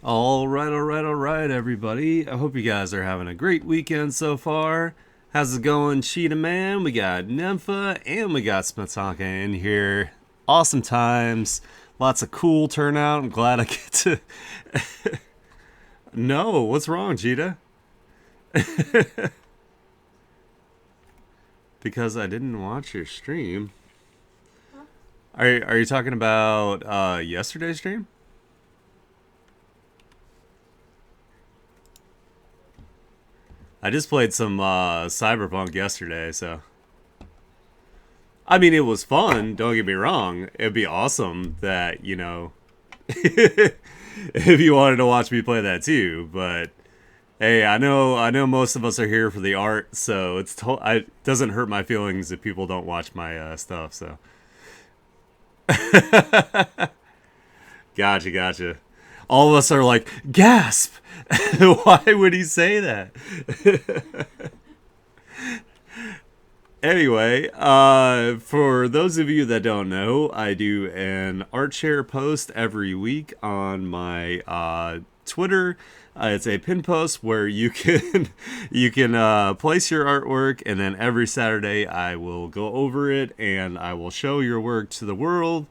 All right, everybody. I hope you guys are having a great weekend so far. How's it going, Cheetah Man? We got Nympha and we got Smetaka in here. Awesome times. Lots of cool turnout. I'm glad I get to. No, what's wrong, Cheetah? Because I didn't watch your stream. Are you talking about yesterday's stream? I just played some Cyberpunk yesterday, so I mean, it was fun. Don't get me wrong. It'd be awesome that if you wanted to watch me play that too. But hey, I know most of us are here for the art, so it doesn't hurt my feelings if people don't watch my stuff. So gotcha. All of us are like, gasp! Why would he say that? Anyway, for those of you that don't know, I do an art share post every week on my Twitter. It's a pin post where you can place your artwork, and then every Saturday I will go over it and I will show your work to the world.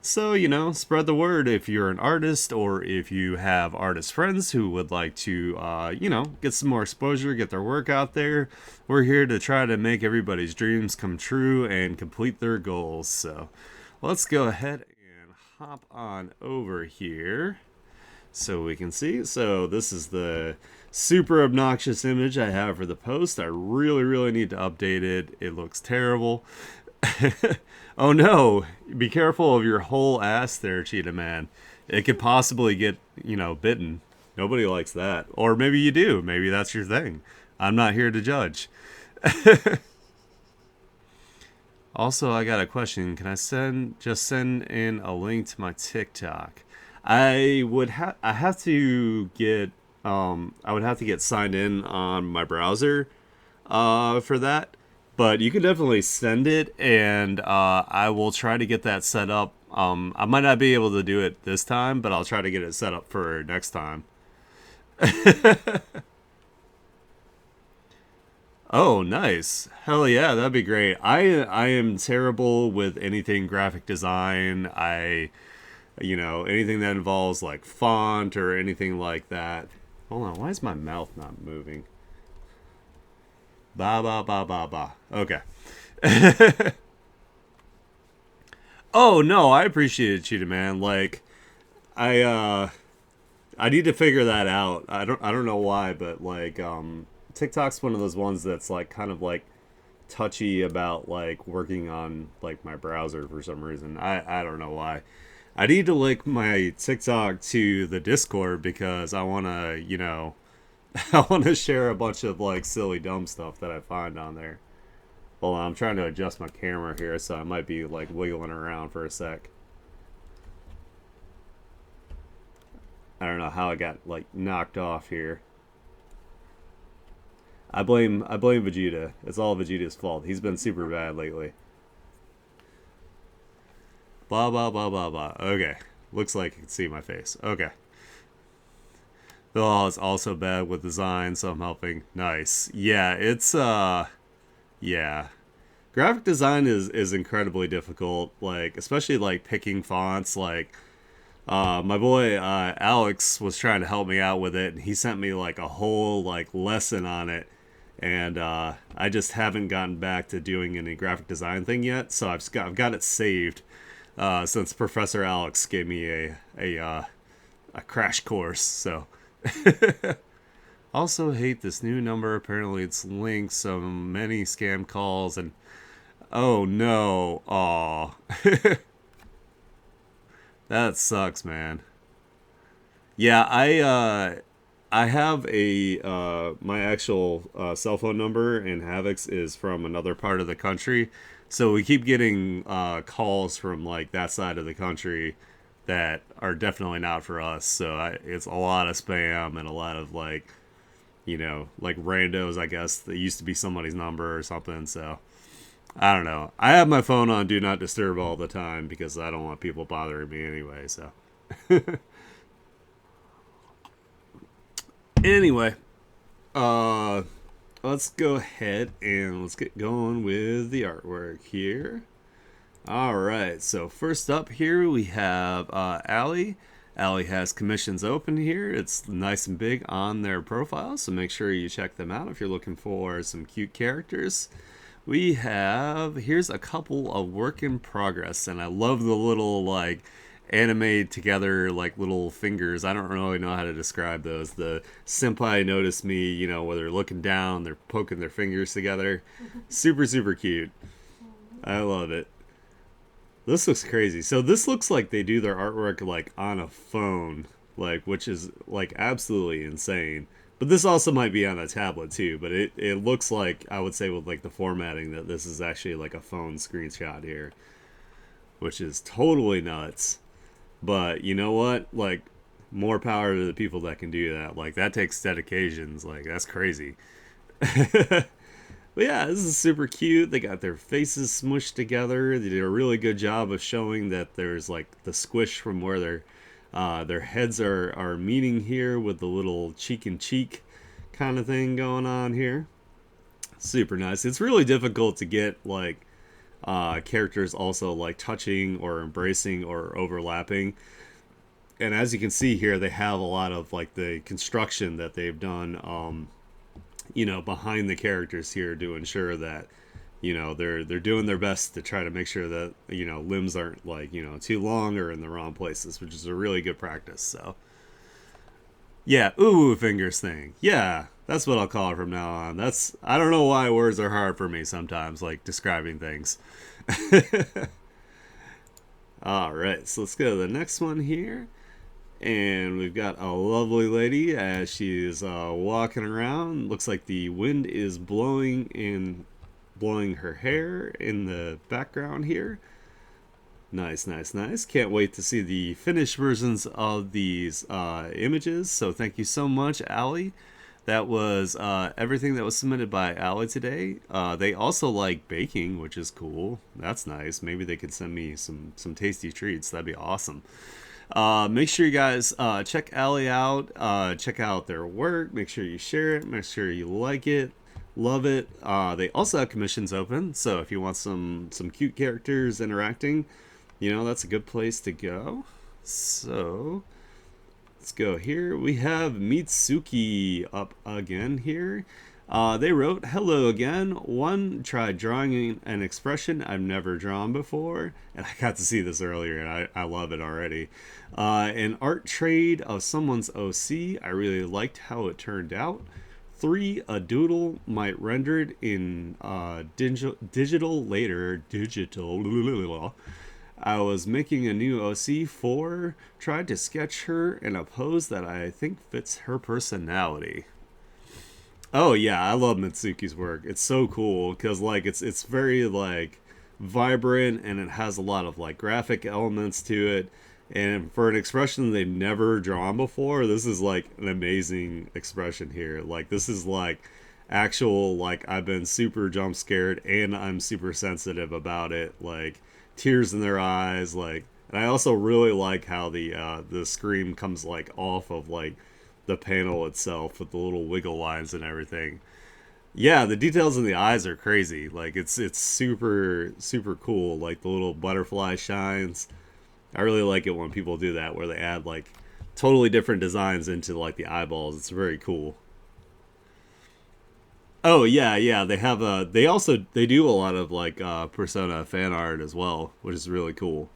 So, spread the word if you're an artist or if you have artist friends who would like to, get some more exposure, get their work out there. We're here to try to make everybody's dreams come true and complete their goals. So, let's go ahead and hop on over here so we can see. So, this is the super obnoxious image I have for the post. I really need to update it. It looks terrible. Oh no, be careful of your whole ass there, Cheetah Man. It could possibly get, bitten. Nobody likes that. Or maybe you do. Maybe that's your thing. I'm not here to judge. Also, I got a question. Can I send in a link to my TikTok? I have to get I would have to get signed in on my browser for that. But you can definitely send it, and I will try to get that set up. I might not be able to do it this time, but I'll try to get it set up for next time. Oh, nice. Hell yeah, that'd be great. I am terrible with anything graphic design. Anything that involves like font or anything like that. Hold on, why is my mouth not moving? Ba ba ba ba ba. Okay. Oh no, I appreciate it, Cheetah Man. Like, I I need to figure that out. I don't know why, but like TikTok's one of those ones that's like kind of like touchy about like working on like my browser for some reason. I don't know why. I need to link my TikTok to the Discord because I want to, I want to share a bunch of like silly dumb stuff that I find on there. Hold on, I'm trying to adjust my camera here, so I might be like wiggling around for a sec. I don't know how I got like knocked off here. I blame Vegeta. It's all Vegeta's fault. He's been super bad lately. Blah blah blah blah blah. Okay. Looks like you can see my face. Okay. The law is also bad with design, so I'm helping. Nice. Yeah, it's yeah. Graphic design is incredibly difficult, like especially like picking fonts. Like my boy Alex was trying to help me out with it, and he sent me like a whole like lesson on it, and I just haven't gotten back to doing any graphic design thing yet. So I've got it saved since Professor Alex gave me a crash course. So also hate this new number. Apparently it's linked so many scam calls and oh no. Aw. That sucks, man. Yeah, I have a my actual cell phone number, and Havoc's is from another part of the country, so we keep getting calls from like that side of the country that are definitely not for us. So it's a lot of spam and a lot of like like randos, I guess that used to be somebody's number or something. So I don't know. I have my phone on do not disturb all the time because I don't want people bothering me anyway. So Anyway, uh, let's go ahead and let's get going with the artwork here. All right, so first up here we have Allie. Allie has commissions open here. It's nice and big on their profile, so make sure you check them out if you're looking for some cute characters. We have, here's a couple of work in progress, and I love the little like anime together like little fingers. I don't really know how to describe those. The senpai noticed me, you know, where they're looking down, they're poking their fingers together. Super, super cute. I love it. This looks crazy. So this looks like they do their artwork like on a phone, like which is like absolutely insane. But this also might be on a tablet too, but it looks like I would say with like the formatting that this is actually like a phone screenshot here, which is totally nuts. But you know what? Like more power to the people that can do that. Like that takes dedications. Like that's crazy. But yeah, this is super cute. They got their faces smushed together. They did a really good job of showing that there's like the squish from where their heads are meeting here with the little cheek and cheek kind of thing going on here. Super nice. It's really difficult to get like characters also like touching or embracing or overlapping. And as you can see here, they have a lot of like the construction that they've done you know, behind the characters here to ensure that, you know, they're doing their best to try to make sure that, you know, limbs aren't like, you know, too long or in the wrong places, which is a really good practice. So yeah, ooh, fingers thing. Yeah, that's what I'll call it from now on. That's, I don't know why words are hard for me sometimes, like describing things. All right, so let's go to the next one here. And we've got a lovely lady as she's walking around. Looks like the wind is blowing her hair in the background here. Nice, nice, nice. Can't wait to see the finished versions of these images. So thank you so much, Allie. That was everything that was submitted by Allie today. They also like baking, which is cool. That's nice. Maybe they could send me some tasty treats. That'd be awesome. Make sure you guys check Allie out. Check out their work. Make sure you share it. Make sure you like it. Love it. They also have commissions open, so if you want some cute characters interacting, you know, that's a good place to go. So let's go here. We have Mitsuki up again here. They wrote, "Hello again. One tried drawing an expression I've never drawn before," and I got to see this earlier, and I love it already. An art trade of someone's OC. I really liked how it turned out. 3, a doodle might render it in digital later. Digital. I was making a new OC. 4, tried to sketch her in a pose that I think fits her personality. Oh yeah, I love Mitsuki's work. It's so cool because like it's very like vibrant and it has a lot of like graphic elements to it. And for an expression they've never drawn before, this is like an amazing expression here. Like this is like actual like I've been super jump scared and I'm super sensitive about it. Like tears in their eyes. Like, and I also really like how the scream comes like off of like the panel itself with the little wiggle lines and everything. Yeah, the details in the eyes are crazy. Like it's super super cool. Like the little butterfly shines. I really like it when people do that where they add like totally different designs into like the eyeballs. It's very cool. Oh yeah, yeah. They have they do a lot of like Persona fan art as well, which is really cool.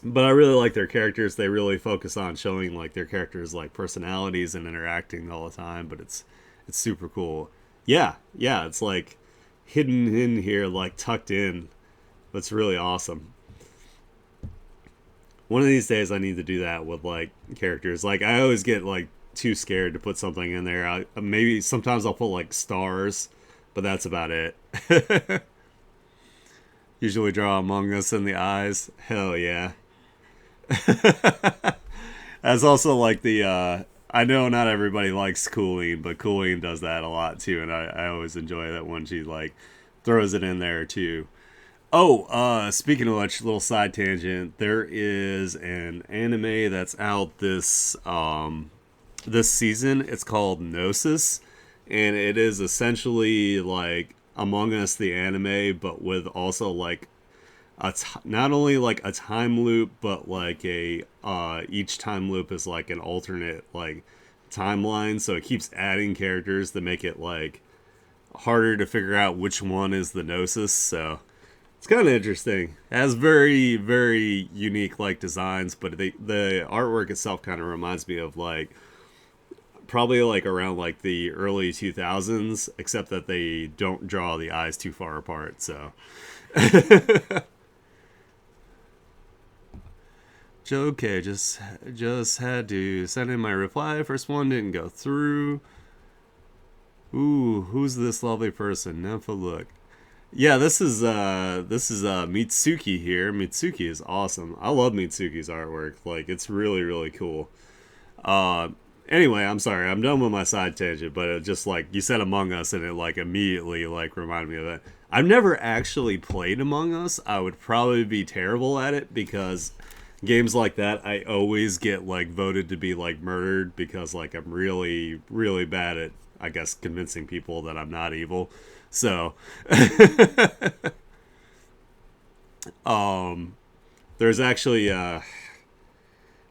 But I really like their characters. They really focus on showing like their characters like personalities and interacting all the time, but it's super cool. Yeah, yeah, it's like hidden in here, like tucked in. That's really awesome. One of these days I need to do that with like characters. Like I always get like too scared to put something in there. Maybe sometimes I'll put like stars, but that's about it. Usually draw Among Us in the eyes. Hell yeah. That's also like the I know not everybody likes Cooling, but Cooling does that a lot too, and I always enjoy that when she like throws it in there too. Oh, speaking of which, little side tangent, there is an anime that's out this this season. It's called Gnosis, and it is essentially like Among Us the anime, but with also like not only like a time loop, but like a each time loop is like an alternate like timeline, so it keeps adding characters to make it like harder to figure out which one is the Gnosis. So it's kind of interesting. It has very very unique like designs, but the artwork itself kind of reminds me of like probably like around like the early 2000s, except that they don't draw the eyes too far apart. So okay, just had to send in my reply. First one didn't go through. Ooh, who's this lovely person? Nympha, look. Yeah, this is Mitsuki here. Mitsuki is awesome. I love Mitsuki's artwork. Like it's really really cool. Uh anyway, I'm sorry. I'm done with my side tangent, but it just like you said Among Us and it like immediately like reminded me of that. I've never actually played Among Us. I would probably be terrible at it because games like that I always get like voted to be like murdered because like I'm really really bad at I guess convincing people that I'm not evil. So um there's actually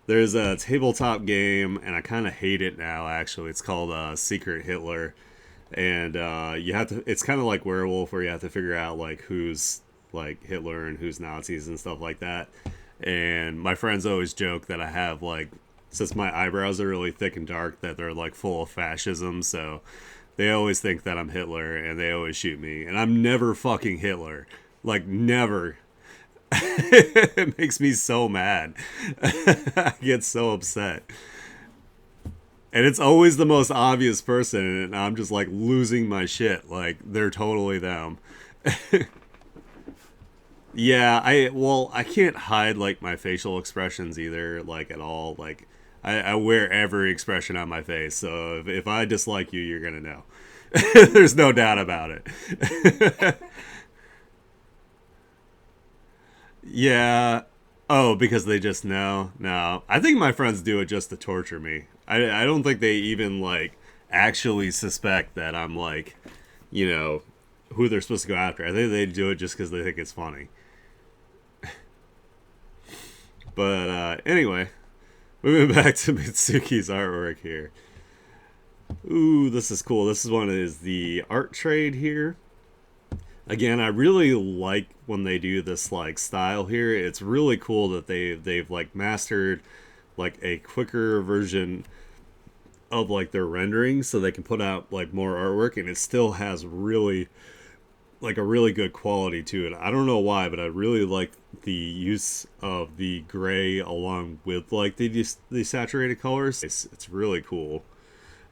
there's a tabletop game and I kind of hate it now actually. It's called Secret Hitler, and you have to it's kind of like Werewolf where you have to figure out like who's like Hitler and who's Nazis and stuff like that. And my friends always joke that I have like since my eyebrows are really thick and dark that they're like full of fascism, so they always think that I'm Hitler and they always shoot me and I'm never fucking Hitler, like never. It makes me so mad. I get so upset, and it's always the most obvious person and I'm just like losing my shit like they're totally them. Yeah, I can't hide like my facial expressions either, like at all. Like I wear every expression on my face, so if I dislike you, you're gonna know. There's no doubt about it. Yeah. Oh, because they just know. No, I think my friends do it just to torture me. I don't think they even like actually suspect that I'm like, you know, who they're supposed to go after. I think they do it just because they think it's funny. But anyway, moving back to Mitsuki's artwork here. Ooh, this is cool. This is one is the art trade here. Again, I really like when they do this like style here. It's really cool that they've like mastered like a quicker version of like their rendering so they can put out like more artwork and it still has really like a really good quality to it. I don't know why, but I really like the use of the gray along with like the saturated colors. It's really cool.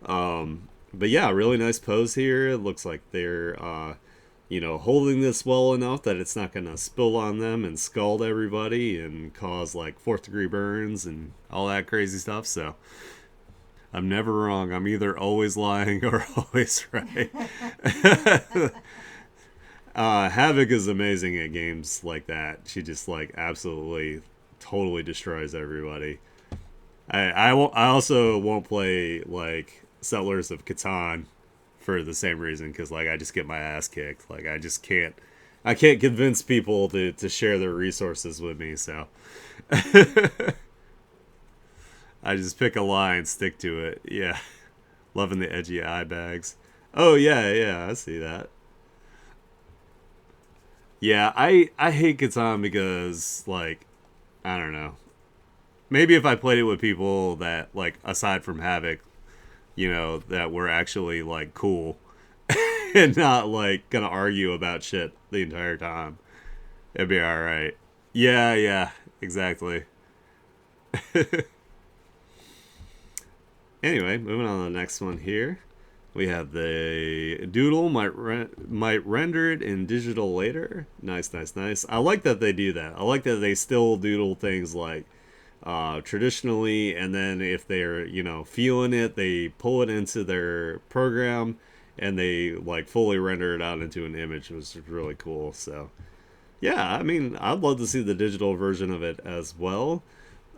But yeah, really nice pose here. It looks like they're holding this well enough that it's not gonna spill on them and scald everybody and cause like fourth degree burns and all that crazy stuff. So I'm never wrong. I'm either always lying or always right. Havoc is amazing at games like that. She just like absolutely totally destroys everybody. I also won't play like Settlers of Catan for the same reason because like I just get my ass kicked. Like I can't convince people to share their resources with me. So I just pick a line, stick to it. Yeah, loving the edgy eye bags. Oh yeah, yeah, I see that. Yeah, I hate Catan because like I don't know. Maybe if I played it with people that like aside from Havoc, that were actually like cool and not like gonna argue about shit the entire time, it'd be all right. Yeah, yeah, exactly. Anyway, moving on to the next one here. We have the doodle might render it in digital later. Nice, nice, nice. I like that they do that. I like that they still doodle things like traditionally, and then if they're feeling it, they pull it into their program and they like fully render it out into an image, which is really cool. So yeah, I mean, I'd love to see the digital version of it as well.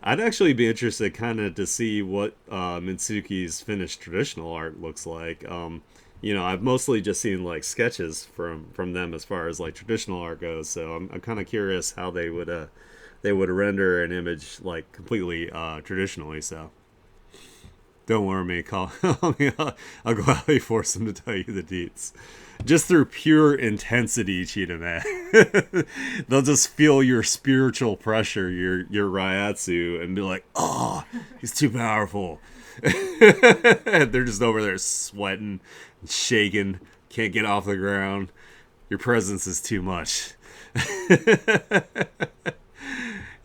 I'd actually be interested kind of to see what Mitsuki's finished traditional art looks like. I've mostly just seen like sketches from them as far as like traditional art goes. So I'm kind of curious how they would render an image like completely traditionally. So don't worry me, call me. I'll gladly force them to tell you the deets. Just through pure intensity, Cheetah Man. They'll just feel your spiritual pressure, your Ryatsu, and be like, "Oh, he's too powerful." They're just over there sweating, and shaking, can't get off the ground. Your presence is too much.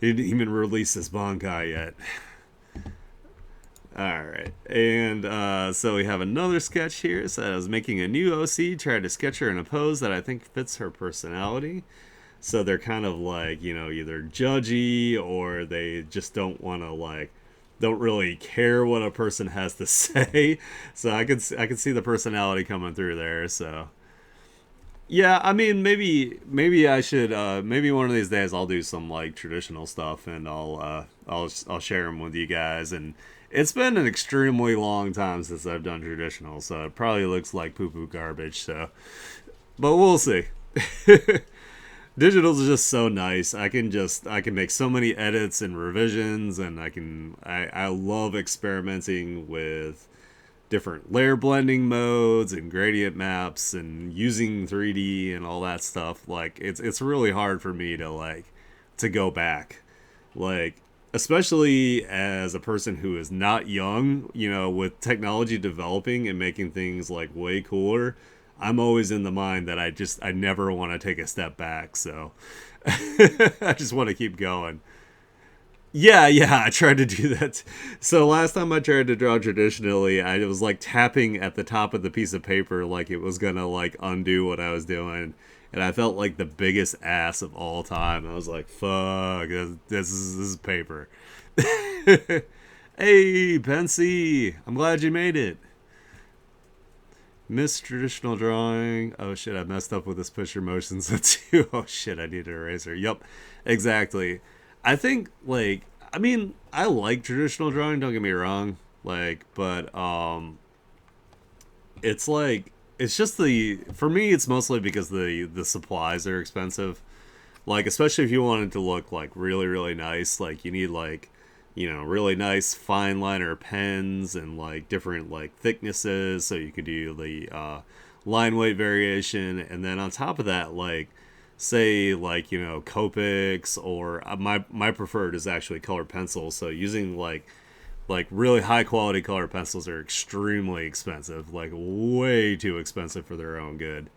He didn't even release his Bankai yet. Alright, and so we have another sketch here. So I was making a new OC, tried to sketch her in a pose that I think fits her personality. So they're kind of like, either judgy or they just don't really care what a person has to say. So I could see the personality coming through there. So yeah, I mean, maybe I should maybe one of these days I'll do some like traditional stuff and I'll share them with you guys. And it's been an extremely long time since I've done traditional, so it probably looks like poo poo garbage. So, but we'll see. Digital's just so nice. I can make so many edits and revisions, and I love experimenting with different layer blending modes and gradient maps and using 3D and all that stuff. Like it's really hard for me to go back. Like especially as a person who is not young, with technology developing and making things like way cooler, I'm always in the mind that I never want to take a step back. So I just want to keep going. Yeah, I tried to do that. So last time I tried to draw traditionally, I was like tapping at the top of the piece of paper like it was gonna like undo what I was doing. And I felt like the biggest ass of all time. I was like, fuck, this is paper. Hey, Pensy, I'm glad you made it. Miss traditional drawing. Oh shit, I messed up with this pusher motions too. Oh shit, I need an eraser. Yup, exactly. I think I mean I like traditional drawing. Don't get me wrong. But it's just for me it's mostly because the supplies are expensive. Like especially if you want it to look like really really nice, like you need really nice fine liner pens and like different like thicknesses so you could do the line weight variation, and then on top of that say Copics, or my preferred is actually colored pencils. So using really high quality colored pencils are extremely expensive, like way too expensive for their own good.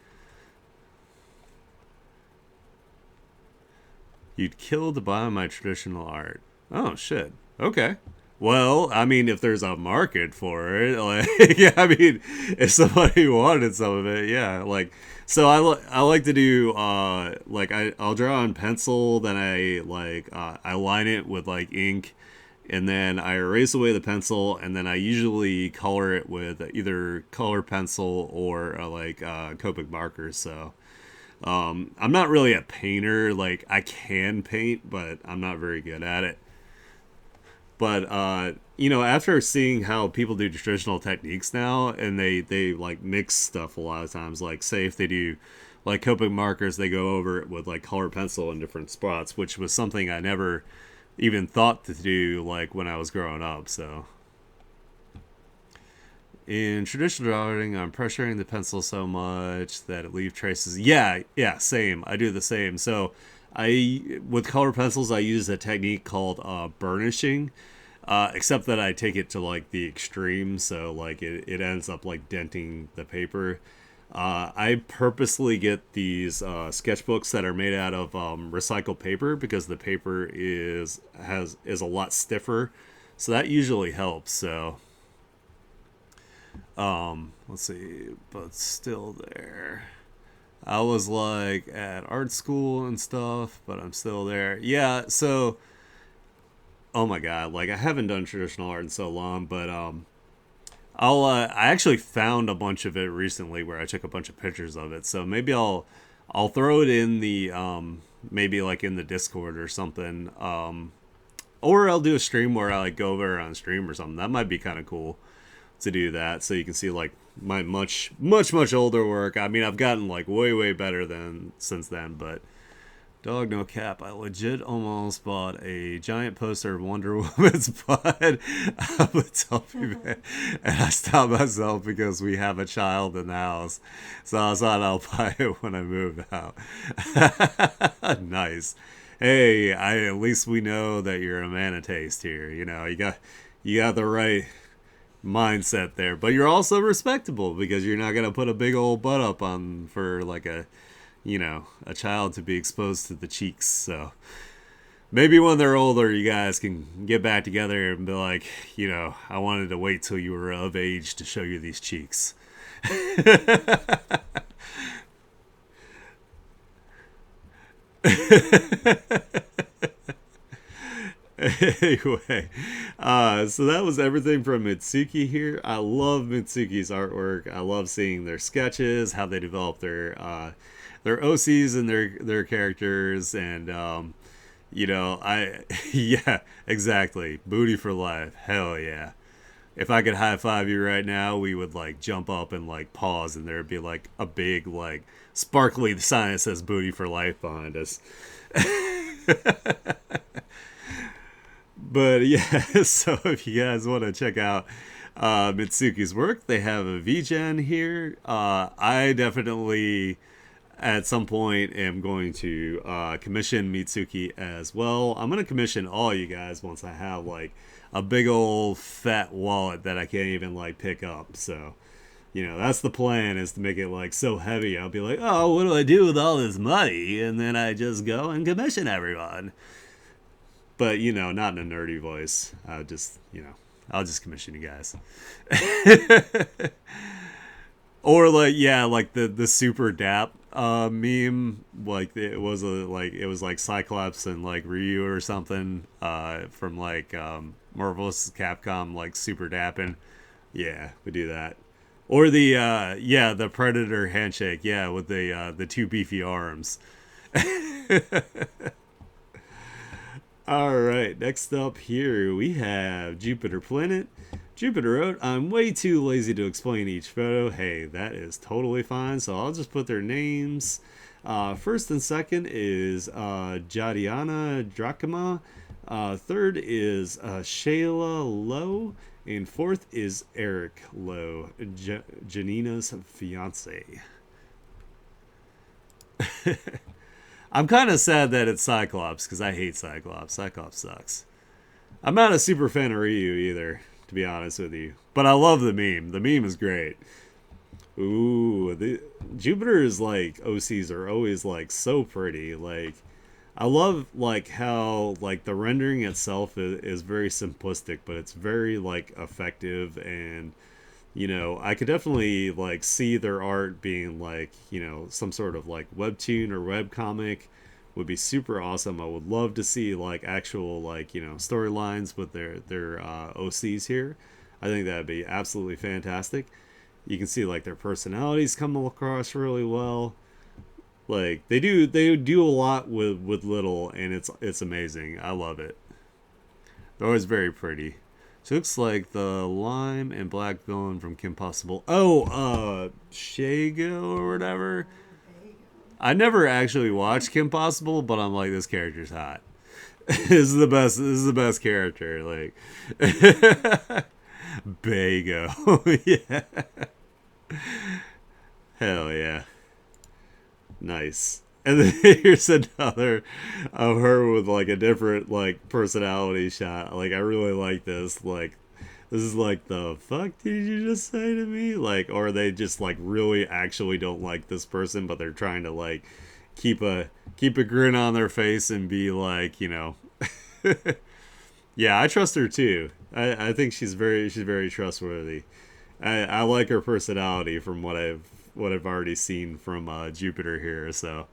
You'd kill to buy my traditional art. Oh shit. Okay. Well, I mean, if there's a market for it, yeah, I mean, if somebody wanted some of it, yeah, so I like to do, I'll draw on pencil, then I line it with like ink, and then I erase away the pencil, and then I usually color it with either color pencil or Copic markers. So, I'm not really a painter. Like I can paint, but I'm not very good at it. But after seeing how people do traditional techniques now, and they like mix stuff a lot of times, like say if they do like Copic markers, they go over it with like color pencil in different spots, which was something I never even thought to do like when I was growing up. So in traditional drawing, I'm pressuring the pencil so much that it leaves traces. Yeah, same. I do the same. So with color pencils, I use a technique called burnishing, except that I take it to like the extreme. So like it ends up like denting the paper. I purposely get these sketchbooks that are made out of recycled paper because the paper is a lot stiffer. So that usually helps. So let's see, but still there. I was like at art school and stuff, but I'm still there. Yeah, so oh my god, like I haven't done traditional art in so long, but I actually found a bunch of it recently where I took a bunch of pictures of it. So maybe I'll throw it in the maybe like in the Discord or something. Or I'll do a stream where I like go over on stream or something. That might be kind of cool to do that, so you can see like my much older work. I mean, I've gotten like way better than since then, but dog no cap, I legit almost bought a giant poster of Wonder Woman's butt of a Tuffy Man, and I stopped myself because we have a child in the house, so I thought I'll buy it when I move out. Nice. Hey, at least we know that you're a man of taste here. You know, you got the right mindset there, but you're also respectable because you're not gonna put a big old butt up on for like a child to be exposed to the cheeks. So maybe when they're older, you guys can get back together and be like, I wanted to wait till you were of age to show you these cheeks. Anyway, so that was everything from Mitsuki here. I love Mitsuki's artwork. I love seeing their sketches, how they develop their OCs and their characters, and yeah, exactly, booty for life. Hell yeah! If I could high five you right now, we would like jump up and like pause, and there'd be like a big like sparkly sign that says "booty for life" behind us. But yeah, so if you guys want to check out Mitsuki's work, they have a VGen here. I definitely, at some point, am going to commission Mitsuki as well. I'm going to commission all you guys once I have like a big old fat wallet that I can't even like pick up. So, that's the plan, is to make it like so heavy. I'll be like, oh, what do I do with all this money? And then I just go and commission everyone. But, not in a nerdy voice. I'll just commission you guys. Or like, yeah, like the super dap meme, like it was like Cyclops and like Ryu or something from like Marvel vs. Capcom, like super dapping. Yeah, we do that. Or the Predator handshake, yeah, with the two beefy arms. All right, next up here we have Jupiter Planet. Jupiter wrote, I'm way too lazy to explain each photo. Hey, that is totally fine, so I'll just put their names. First and second is Jadiana Drachma. Third is Shayla Lowe. And fourth is Eric Lowe, Janina's fiance. I'm kind of sad that it's Cyclops, because I hate Cyclops. Cyclops sucks. I'm not a super fan of Ryu either, to be honest with you. But I love the meme. The meme is great. Ooh, Jupiter's like OCs are always like so pretty. Like, I love like how like the rendering itself is very simplistic, but it's very like effective, and I could definitely like see their art being like, some sort of like webtoon or webcomic would be super awesome. I would love to see like actual like, storylines with their OCs here. I think that'd be absolutely fantastic. You can see like their personalities come across really well. Like they do a lot with little, and it's amazing. I love it. They're always very pretty. She looks like the lime and black villain from Kim Possible. Oh, Shago or whatever. I never actually watched Kim Possible, but I'm like, this character's hot. This is the best. This is the best character. Like, Bago. Yeah. Hell yeah. Nice. And then here's another of her with like a different like personality shot. Like, I really like this. Like, this is like, the fuck did you just say to me? Like, or they just like really actually don't like this person, but they're trying to like keep a grin on their face and be like, yeah, I trust her too. I think she's very trustworthy. I like her personality from what I've already seen from Jupiter here, so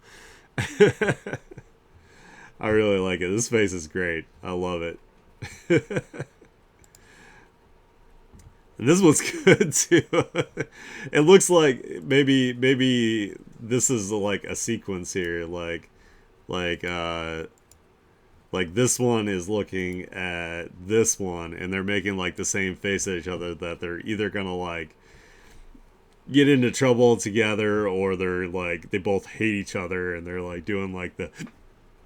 I really like it. This face is great. I love it. And this one's good too. It looks like maybe this is like a sequence here, like Like this one is looking at this one, and they're making like the same face at each other, that they're either gonna like get into trouble together, or they're like they both hate each other, and they're like doing like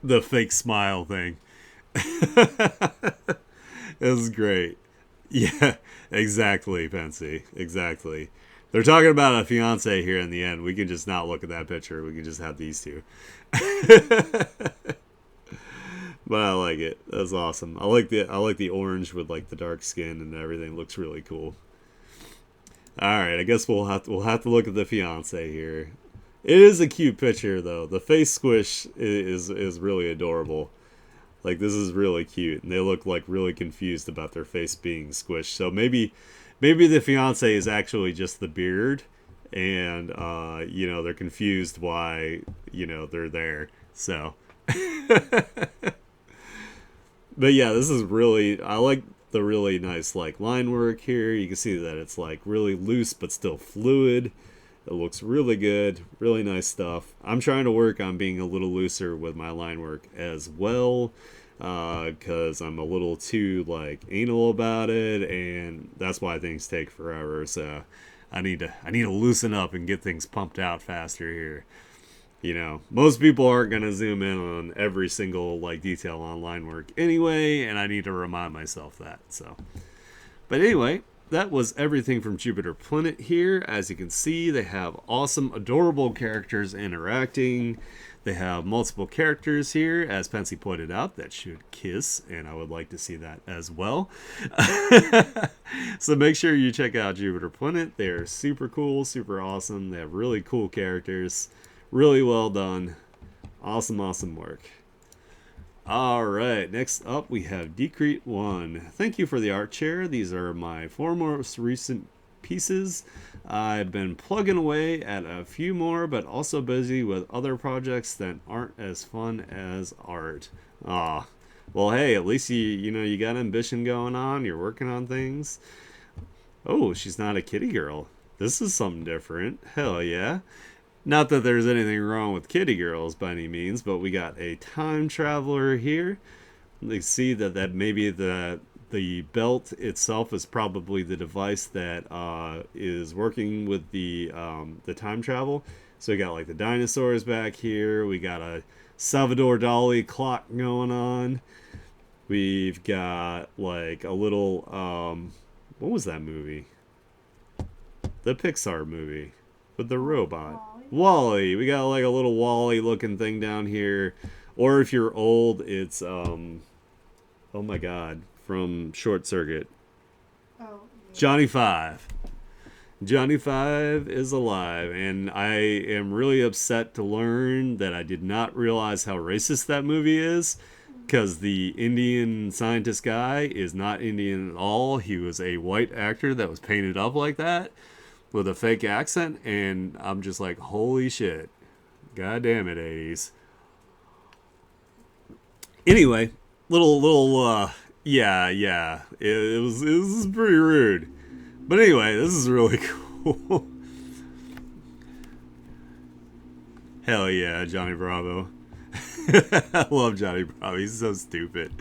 the fake smile thing. It was great. Yeah, exactly, Pensy. Exactly. They're talking about a fiance here in the end. We can just not look at that picture. We can just have these two. But I like it. That's awesome. I like the orange with like the dark skin and everything. Looks really cool. All right, I guess we'll have to look at the fiance here. It is a cute picture though. The face squish is really adorable. Like this is really cute, and they look like really confused about their face being squished. So maybe the fiance is actually just the beard, and they're confused why they're there. So, but yeah, this is really I like the really nice like line work here. You can see that it's like really loose but still fluid. It looks really good, really nice stuff. I'm trying to work on being a little looser with my line work as well, because I'm a little too like anal about it, and that's why things take forever. So I need to loosen up and get things pumped out faster here. Most people aren't gonna zoom in on every single like detail on line work anyway, and I need to remind myself that. So, but anyway, that was everything from Jupiter Planet here. As you can see, they have awesome, adorable characters interacting. They have multiple characters here, as Pensy pointed out, that should kiss, and I would like to see that as well. So make sure you check out Jupiter Planet. They're super cool, super awesome. They have really cool characters. Really well done. Awesome, awesome work. All right, next up we have Decrete 1. Thank you for the art chair. These are my 4 most recent pieces. I've been plugging away at a few more, but also busy with other projects that aren't as fun as art. Ah, well, hey, at least you got ambition going on. You're working on things. Oh, she's not a kitty girl. This is something different. Hell yeah. Not that there's anything wrong with kitty girls by any means, but we got a time traveler here. You see that maybe the belt itself is probably the device that is working with the time travel. So we got like the dinosaurs back here. We got a Salvador Dali clock going on. We've got like a little what was that movie? The Pixar movie with the robot. Wall-E. We got like a little Wall-E looking thing down here. Or if you're old, it's oh my god, from Short Circuit. Oh, yeah. Johnny Five. Johnny Five is alive, and I am really upset to learn that I did not realize how racist that movie is, because the Indian scientist guy is not Indian at all. He was a white actor that was painted up like that, with a fake accent, and I'm just like, holy shit. God damn it, 80s. Anyway, yeah. It was pretty rude. But anyway, this is really cool. Hell yeah, Johnny Bravo. I love Johnny Bravo. He's so stupid.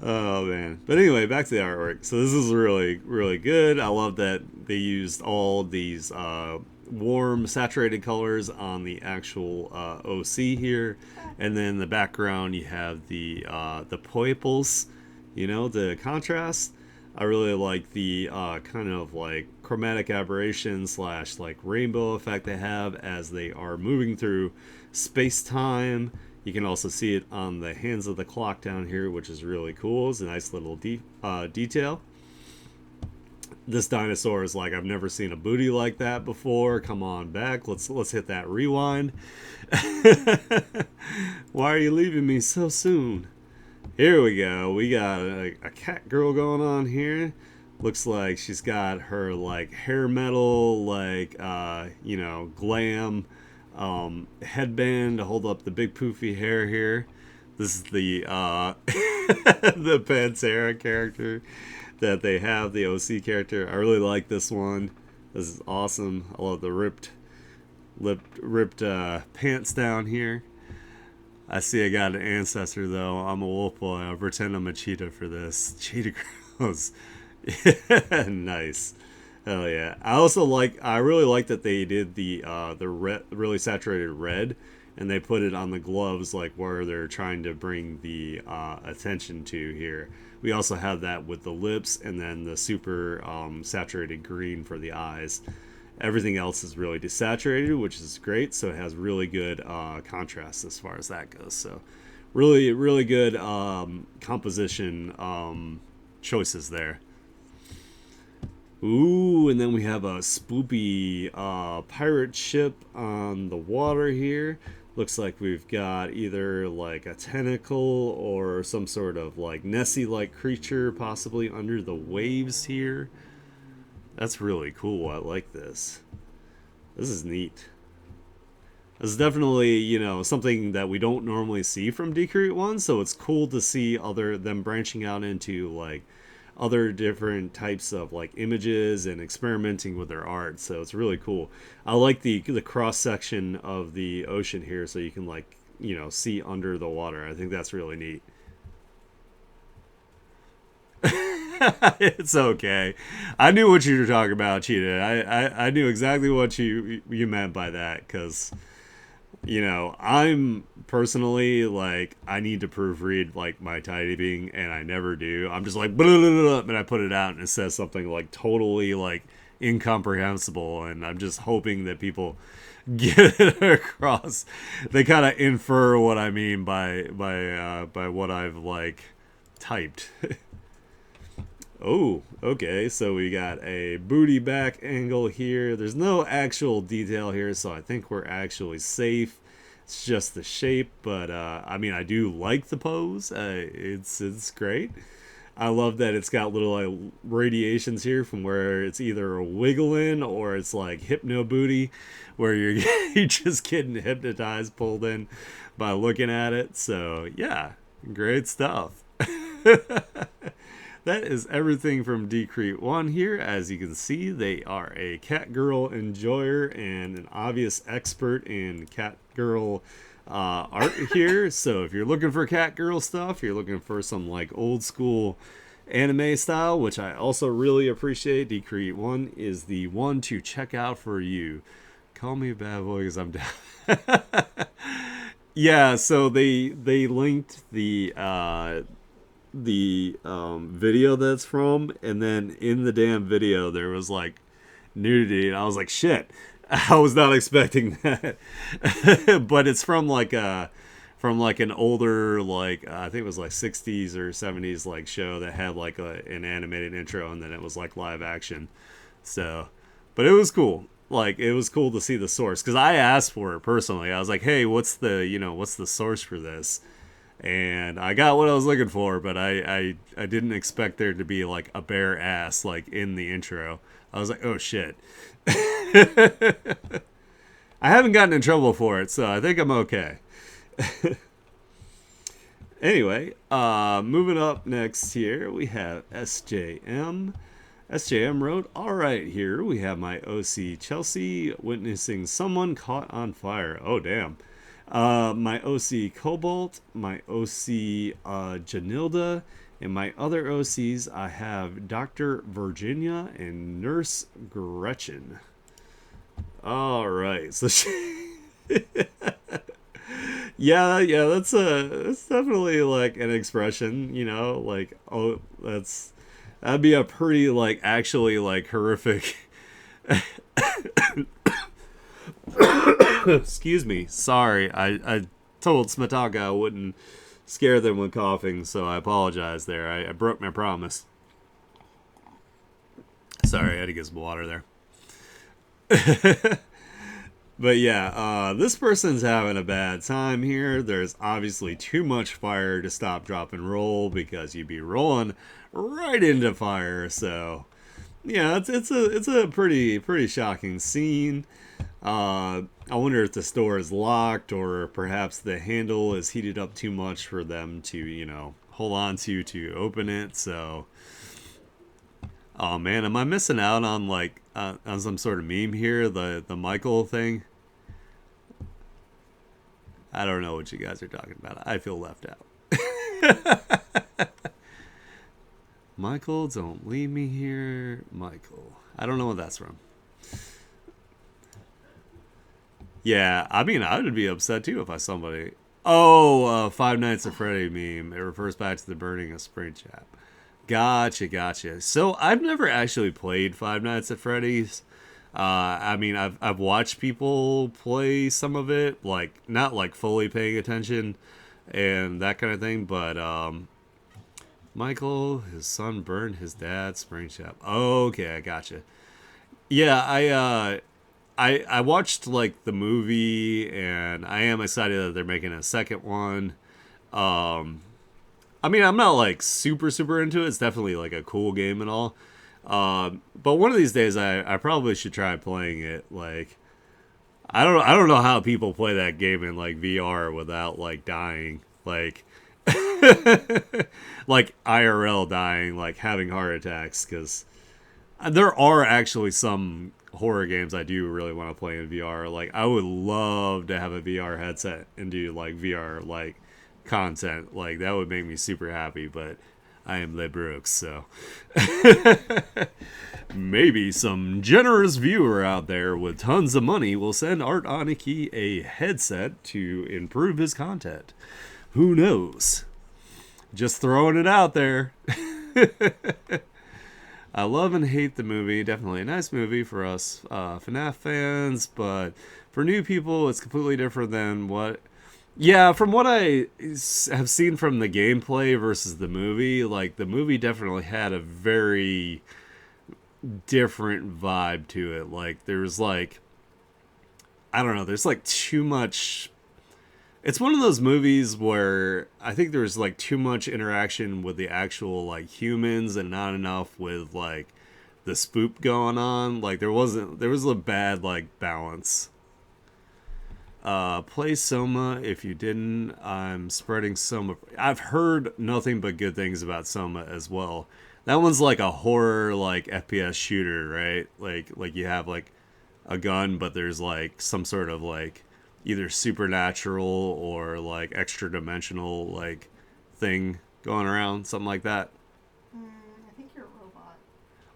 Oh man. But anyway, back to the artwork. So this is really, really good. I love that they used all these warm, saturated colors on the actual OC here. And then the background you have the purples, the contrast. I really like the kind of like chromatic aberration / like rainbow effect they have as they are moving through space-time. You can also see it on the hands of the clock down here, which is really cool. It's a nice little detail. This dinosaur is like, I've never seen a booty like that before. Come on back. Let's hit that rewind. Why are you leaving me so soon? Here we go. We got a cat girl going on here. Looks like she's got her like hair metal, like glam headband to hold up the big poofy hair here. This is the the Pantera character that they have, the OC character. I really like this one. This is awesome. I love the ripped ripped pants down here. I see I got an ancestor though. I'm a wolf boy. I'll pretend I'm a cheetah for this. Cheetah girls. Nice. Hell yeah. I really like that they did the really saturated red, and they put it on the gloves like where they're trying to bring the attention to here. We also have that with the lips, and then the super saturated green for the eyes. Everything else is really desaturated, which is great. So it has really good contrast as far as that goes. So really, really good composition choices there. Ooh, and then we have a spoopy pirate ship on the water here. Looks like we've got either like a tentacle or some sort of like Nessie-like creature possibly under the waves here. That's really cool. I like this. This is neat. This is definitely, something that we don't normally see from Decrease 1, so it's cool to see them branching out into like other different types of like images and experimenting with their art. So it's really cool. I like the cross section of the ocean here, so you can like see under the water. I think that's really neat. It's okay. I knew what you were talking about, Cheetah. I knew exactly what you meant by that, because I'm personally like, I need to proofread like my typing, and I never do. I'm just like blah, blah, blah, blah, and I put it out and it says something like totally like incomprehensible, and I'm just hoping that people get it across. They kind of infer what I mean by what I've like typed. Oh, okay, so we got a booty back angle here. There's no actual detail here, so I think we're actually safe. It's just the shape, but I mean, I do like the pose. It's great. I love that it's got little like radiations here from where it's either wiggling or it's like hypno booty, where you're just getting hypnotized, pulled in by looking at it. So yeah, great stuff. That is everything from Decrete 1 here. As you can see, they are a cat girl enjoyer and an obvious expert in cat girl art here. So if you're looking for cat girl stuff, you're looking for some like old school anime style, which I also really appreciate, Decrete 1 is the one to check out for you. Call me a bad boy because I'm down. Yeah, so they linked the video that's from, and then in the damn video there was like nudity, and I was like, shit, I was not expecting that. But it's from like an older, like I think it was like 60s or 70s like show that had like an animated intro, and then it was like live action. So but it was cool. Like, it was cool to see the source, because I asked for it personally. I was like, hey, what's the source for this? And I got what I was looking for, but I didn't expect there to be like a bare ass like in the intro. I was like, oh shit. I haven't gotten in trouble for it, so I think I'm okay. Anyway, moving up next here, we have SJM. SJM wrote, all right, here we have my OC Chelsea witnessing someone caught on fire. Oh, damn. My OC Cobalt, my OC Janilda, and my other OCs, I have Dr. Virginia and Nurse Gretchen. All right, so yeah, that's definitely like an expression, like, oh, that'd be a pretty like actually like horrific. Excuse me. Sorry. I told Smataka I wouldn't scare them with coughing, so I apologize there. I broke my promise. Sorry, I had to get some water there. But yeah, this person's having a bad time here. There's obviously too much fire to stop, drop, and roll, because you'd be rolling right into fire. So yeah, it's a pretty shocking scene. I wonder if the store is locked, or perhaps the handle is heated up too much for them to, hold on to open it. So, oh man, am I missing out on like on some sort of meme here? The Michael thing. I don't know what you guys are talking about. I feel left out. Michael, don't leave me here. Michael. I don't know what that's from. Yeah, I mean, I would be upset too if I saw somebody. Oh, Five Nights at Freddy meme. It refers back to the burning of Springtrap. Gotcha. So I've never actually played Five Nights at Freddy's. I mean, I've watched people play some of it, like not like fully paying attention and that kind of thing. But Michael, his son burned his dad's Springtrap. Okay, I gotcha. Yeah, I watched like the movie, and I am excited that they're making a second one. I mean, I'm not like super into it. It's definitely like a cool game and all. But one of these days, I probably should try playing it. Like, I don't know how people play that game in like VR without like dying, like, like IRL dying, like having heart attacks. Because there are actually some horror games I do really want to play in VR. Like, I would love to have a VR headset and do like VR like content. Like, that would make me super happy. But I am Le Brooks, so maybe some generous viewer out there with tons of money will send Art Aniki a headset to improve his content. Who knows? Just throwing it out there. I love and hate the movie. Definitely a nice movie for us FNAF fans, but for new people, it's completely different than what... Yeah, from what I have seen from the gameplay versus the movie, like, the movie definitely had a very different vibe to it. Like, there's, like... I don't know, there's, like, too much... It's one of those movies where I think there's, like, too much interaction with the actual, like, humans and not enough with, like, the spook going on. Like, there was a bad, like, balance. Play Soma. If you didn't, I'm spreading Soma. I've heard nothing but good things about Soma as well. That one's like a horror, like, FPS shooter, right? Like you have, like, a gun, but there's, like, some sort of, like, either supernatural or, like, extra dimensional, like, thing going around, something like that. I think you're a robot.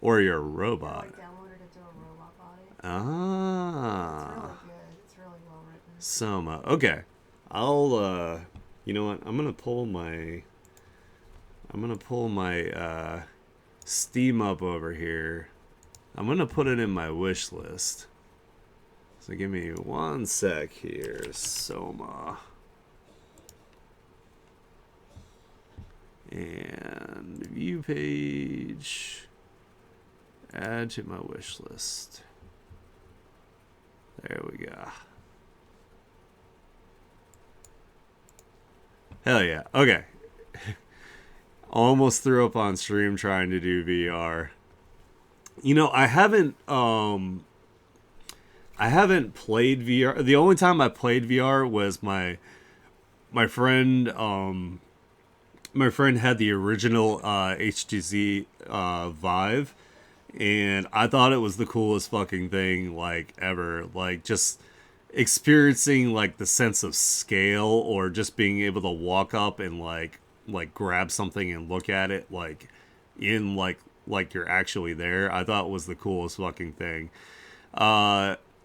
Or you're a robot. I downloaded it to a robot body. Ah. It's really good. It's really well written. Soma. Okay. I'll, you know what? I'm gonna pull my Steam up over here. I'm gonna put it in my wish list. So give me one sec here. Soma. And view page. Add to my wish list. There we go. Hell yeah. Okay. Almost threw up on stream trying to do VR. You know, I haven't played VR. The only time I played VR was my friend had the original HTC Vive, and I thought it was the coolest fucking thing, like, ever. Like, just experiencing, like, the sense of scale, or just being able to walk up and like grab something and look at it, like, in like you're actually there. I thought it was the coolest fucking thing.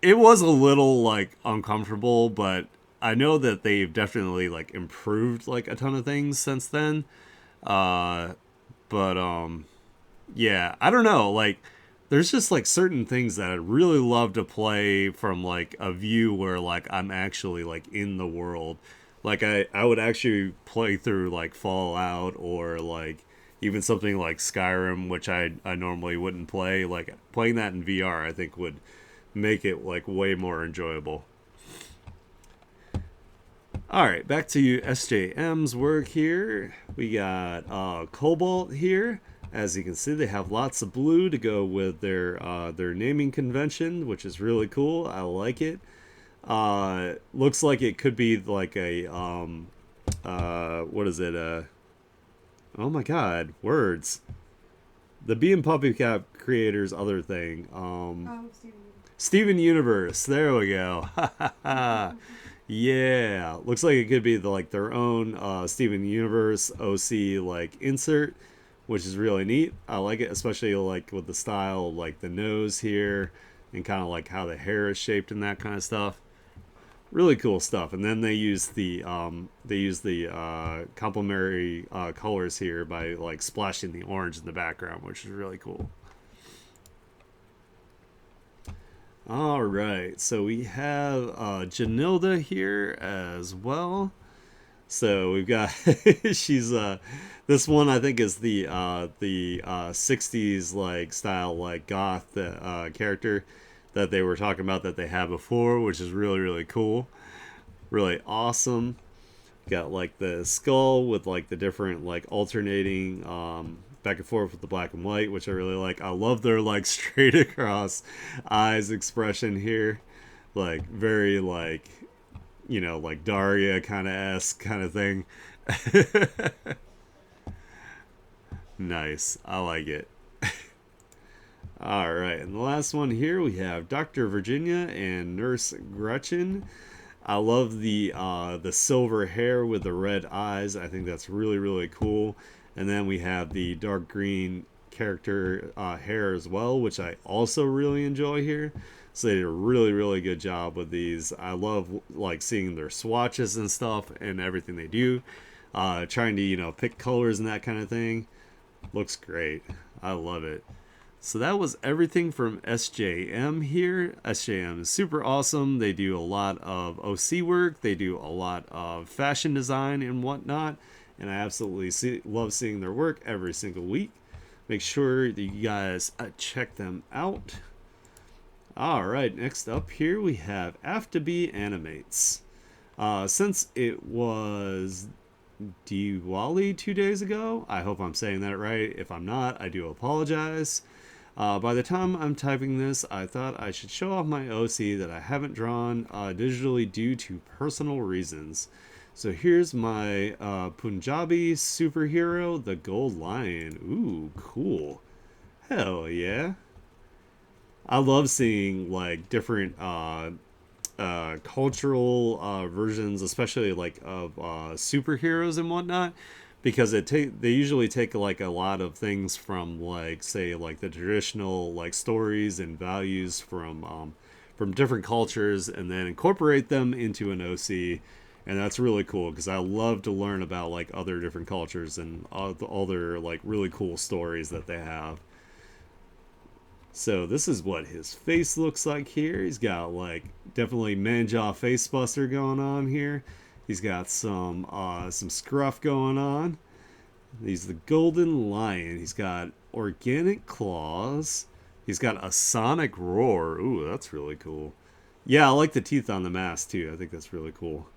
It was a little, like, uncomfortable, but I know that they've definitely, like, improved, like, a ton of things since then. But yeah, I don't know, like, there's just, like, certain things that I'd really love to play from, like, a view where, like, I'm actually, like, in the world. Like, I would actually play through, like, Fallout, or, like, even something like Skyrim, which I normally wouldn't play. Like, playing that in VR, I think, would make it, like, way more enjoyable. Alright, back to SJM's work here. We got Cobalt here. As you can see, they have lots of blue to go with their naming convention, which is really cool. I like it. Looks like it could be like a what is it? Oh my god, words. The Bee and PuppyCap creators' other thing. Steven. Steven Universe. There we go. Yeah, looks like it could be like their own Steven Universe OC like insert, which is really neat. I like it, especially like with the style, like the nose here, and kind of like how the hair is shaped and that kind of stuff. Really cool stuff. And then they use the complementary colors here by like splashing the orange in the background, which is really cool. All right, so we have Janilda here as well. So we've got she's this one I think is the 60s like style like goth character that they were talking about that they had before, which is really really cool, really awesome. Got like the skull with like the different like alternating back and forth with the black and white, which I really like. I love their like straight across eyes expression here, like very like like Daria kind of esque kind of thing. Nice, I like it. All right, and the last one here we have Dr. Virginia and Nurse Gretchen. I love the silver hair with the red eyes. I think that's really really cool. And then we have the dark green character hair as well, which I also really enjoy here. So they did a really really good job with these. I love like seeing their swatches and stuff and everything they do. Trying to pick colors and that kind of thing. Looks great. I love it. So that was everything from SJM here. SJM is super awesome. They do a lot of OC work. They do a lot of fashion design and whatnot. And I absolutely love seeing their work every single week. Make sure that you guys check them out. All right, next up here we have Afterbe Animates. Since it was Diwali 2 days ago, I hope I'm saying that right. If I'm not, I do apologize. By the time I'm typing this, I thought I should show off my OC that I haven't drawn digitally due to personal reasons. So here's my Punjabi superhero, the Gold Lion. Ooh, cool. Hell yeah. I love seeing like different cultural versions, especially like of superheroes and whatnot, because they usually take like a lot of things from like say like the traditional like stories and values from different cultures and then incorporate them into an OC. And that's really cool because I love to learn about like other different cultures and all their like really cool stories that they have. So this is what his face looks like here. He's got like definitely Manjaw face buster going on here. He's got some scruff going on. He's the Golden Lion. He's got organic claws. He's got a sonic roar. Ooh, that's really cool. Yeah, I like the teeth on the mask too. I think that's really cool.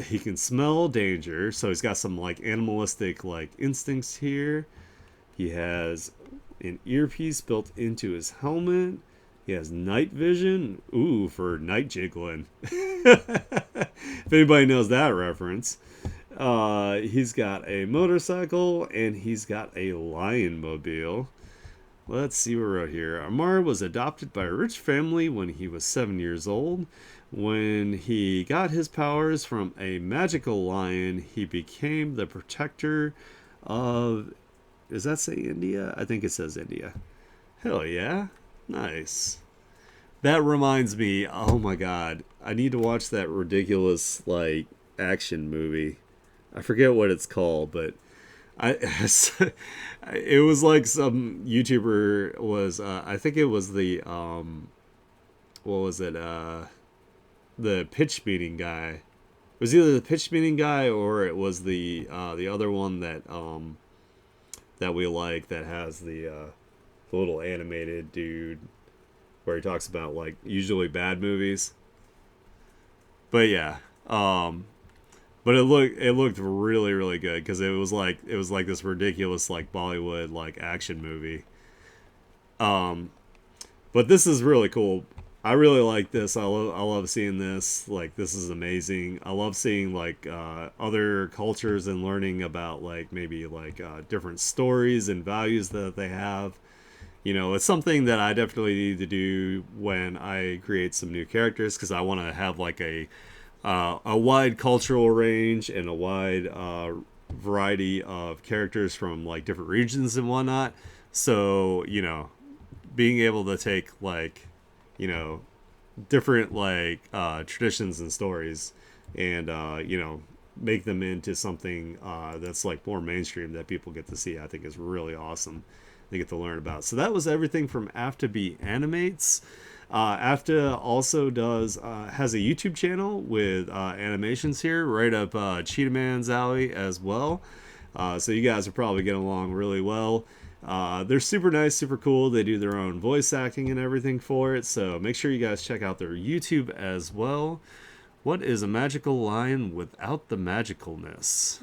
He can smell danger, so he's got some like animalistic like instincts here. He has an earpiece built into his helmet. He has night vision. Ooh, for night jiggling. If anybody knows that reference. He's got a motorcycle and he's got a lion mobile. Let's see what we wrote here. Amar was adopted by a rich family when he was 7 years old. When he got his powers from a magical lion, he became the protector of... Does that say India? I think it says India. Hell yeah. Nice. That reminds me, oh my god, I need to watch that ridiculous, like, action movie. I forget what it's called, but it was like some YouTuber was, I think it was what was it, the pitch meeting guy. It was either the pitch meeting guy or it was the other one that we like that has the little animated dude where he talks about like usually bad movies. But yeah, but it looked really really good because it was like this ridiculous like Bollywood like action movie. But this is really cool. I really like this. I love seeing this. Like this is amazing. I love seeing like other cultures and learning about like maybe like different stories and values that they have. you know, it's something that I definitely need to do when I create some new characters, because I want to have like a wide cultural range and a wide variety of characters from like different regions and whatnot. So, you know, being able to take like, you know, different like traditions and stories and you know, make them into something that's like more mainstream that people get to see, I think is really awesome. They get to learn about. So that was everything from AFTB Animates. AFTA also does has a YouTube channel with animations here, right up Cheetah Man's alley as well. So you guys are probably getting along really well. They're super nice, super cool. They do their own voice acting and everything for it. So make sure you guys check out their YouTube as well. What is a magical lion without the magicalness?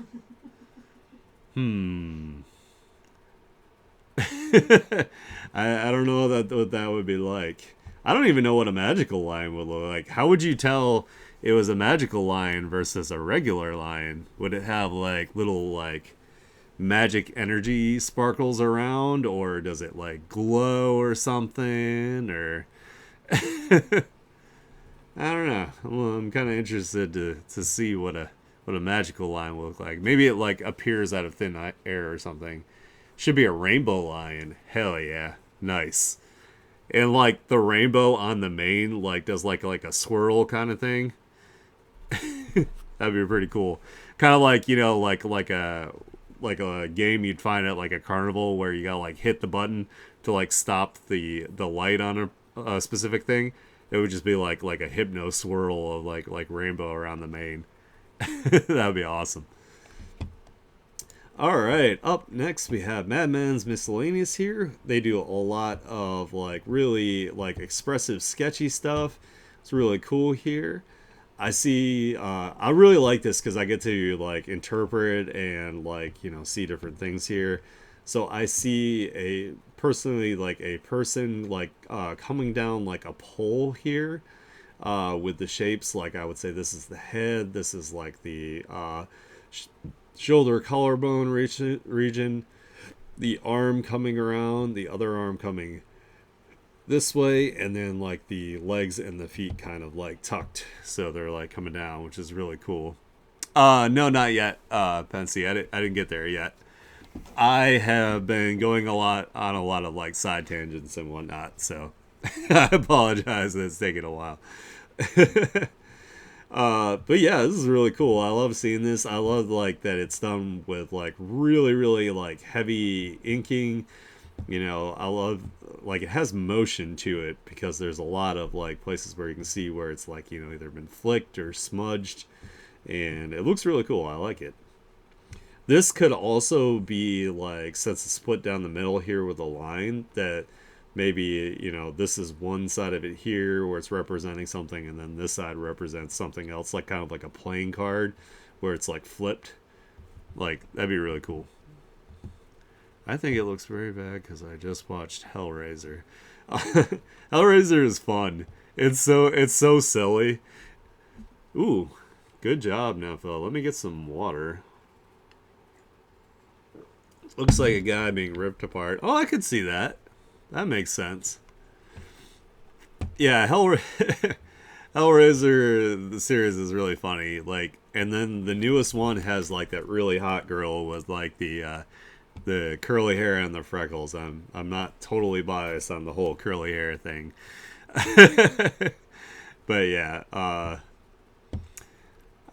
I don't know what that would be like. I don't even know what a magical lion would look like. How would you tell it was a magical lion versus a regular lion? Would it have like little like magic energy sparkles around, or does it like glow or something? Or I don't know. Well, I'm kind of interested to see what a magical lion will look like. Maybe it like appears out of thin air or something. Should be a rainbow lion. Hell yeah. Nice. And like the rainbow on the mane like does like a swirl kind of thing. That'd be pretty cool. Kind of like, you know, like a game you'd find at like a carnival where you gotta like hit the button to like stop the light on a specific thing. It would just be like a hypno swirl of like rainbow around the mane. That would be awesome. All right, up next we have Madman's Miscellaneous here. They do a lot of like really like expressive sketchy stuff. It's really cool here. I see I really like this because I get to like interpret and like, you know, see different things here. So I see a personally like a person like coming down like a pole here with the shapes. Like I would say this is the head, this is like the shoulder collarbone region, the arm coming around, the other arm coming this way, and then like the legs and the feet kind of like tucked, so they're like coming down, which is really cool. No, not yet, Pensy. I didn't get there yet. I have been going on a lot of like side tangents and whatnot, so I apologize that it's taking a while. But yeah, this is really cool. I love seeing this. I love like that it's done with like really, really like heavy inking. You know, I love like it has motion to it because there's a lot of like places where you can see where it's like, you know, either been flicked or smudged, and it looks really cool. I like it. This could also be like, since it's split down the middle here with a line, that maybe, you know, this is one side of it here where it's representing something, and then this side represents something else, like kind of like a playing card where it's like flipped. Like that'd be really cool. I think it looks very bad because I just watched Hellraiser. Hellraiser is fun. It's so silly. Ooh, good job, Nepha. Let me get some water. Looks like a guy being ripped apart. Oh, I could see that. That makes sense. Yeah, Hellraiser, the series is really funny. Like, and then the newest one has like that really hot girl with like the curly hair and the freckles. I'm not totally biased on the whole curly hair thing. But yeah, I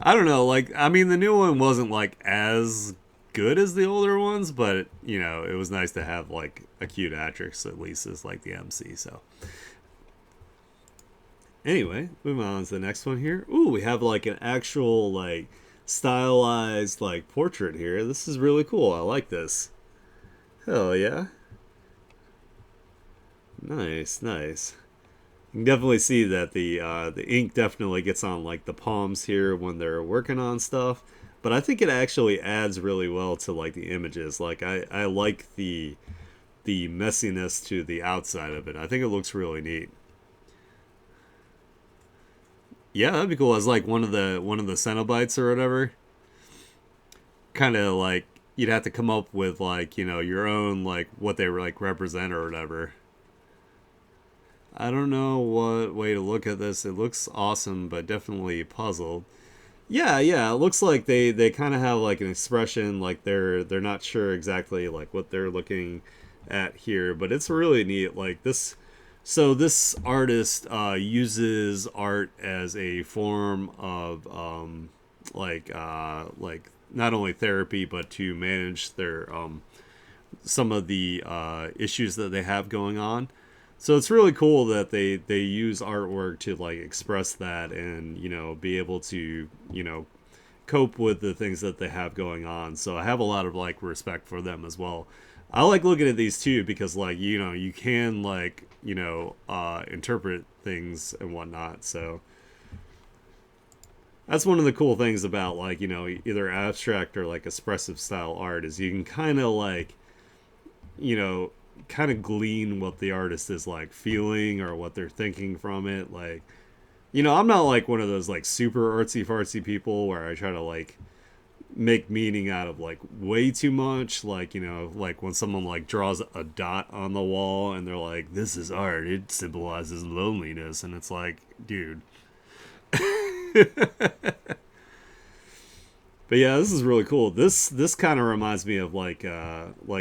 don't know. Like, I mean, the new one wasn't like as good as the older ones, but you know, it was nice to have like a cute actress at least as like the MC. So anyway, moving on to the next one here. Ooh, we have like an actual like stylized like portrait here. This is really cool. I like this. Hell yeah. Nice, nice. You can definitely see that the ink definitely gets on like the palms here when they're working on stuff. But I think it actually adds really well to like the images. Like I like the messiness to the outside of it. I think it looks really neat. Yeah, that'd be cool as like one of the Cenobites or whatever. Kind of like you'd have to come up with like, you know, your own like what they were like represent or whatever. I don't know what way to look at this. It looks awesome, but definitely puzzled. Yeah. It looks like they kind of have like an expression, like they're not sure exactly like what they're looking at here, but it's really neat. Like this, so this artist uses art as a form of like not only therapy but to manage their some of the issues that they have going on. So it's really cool that they use artwork to like express that and be able to cope with the things that they have going on. So I have a lot of like respect for them as well. I like looking at these too because like you can like interpret things and whatnot. So that's one of the cool things about like either abstract or like expressive style art is you can kind of like you know kind of glean what the artist is like feeling or what they're thinking from it. Like I'm not like one of those like super artsy fartsy people where I try to like make meaning out of like way too much. Like like when someone like draws a dot on the wall and they're like, this is art, it symbolizes loneliness, and it's like, dude. But yeah, this is really cool. This kind of reminds me of like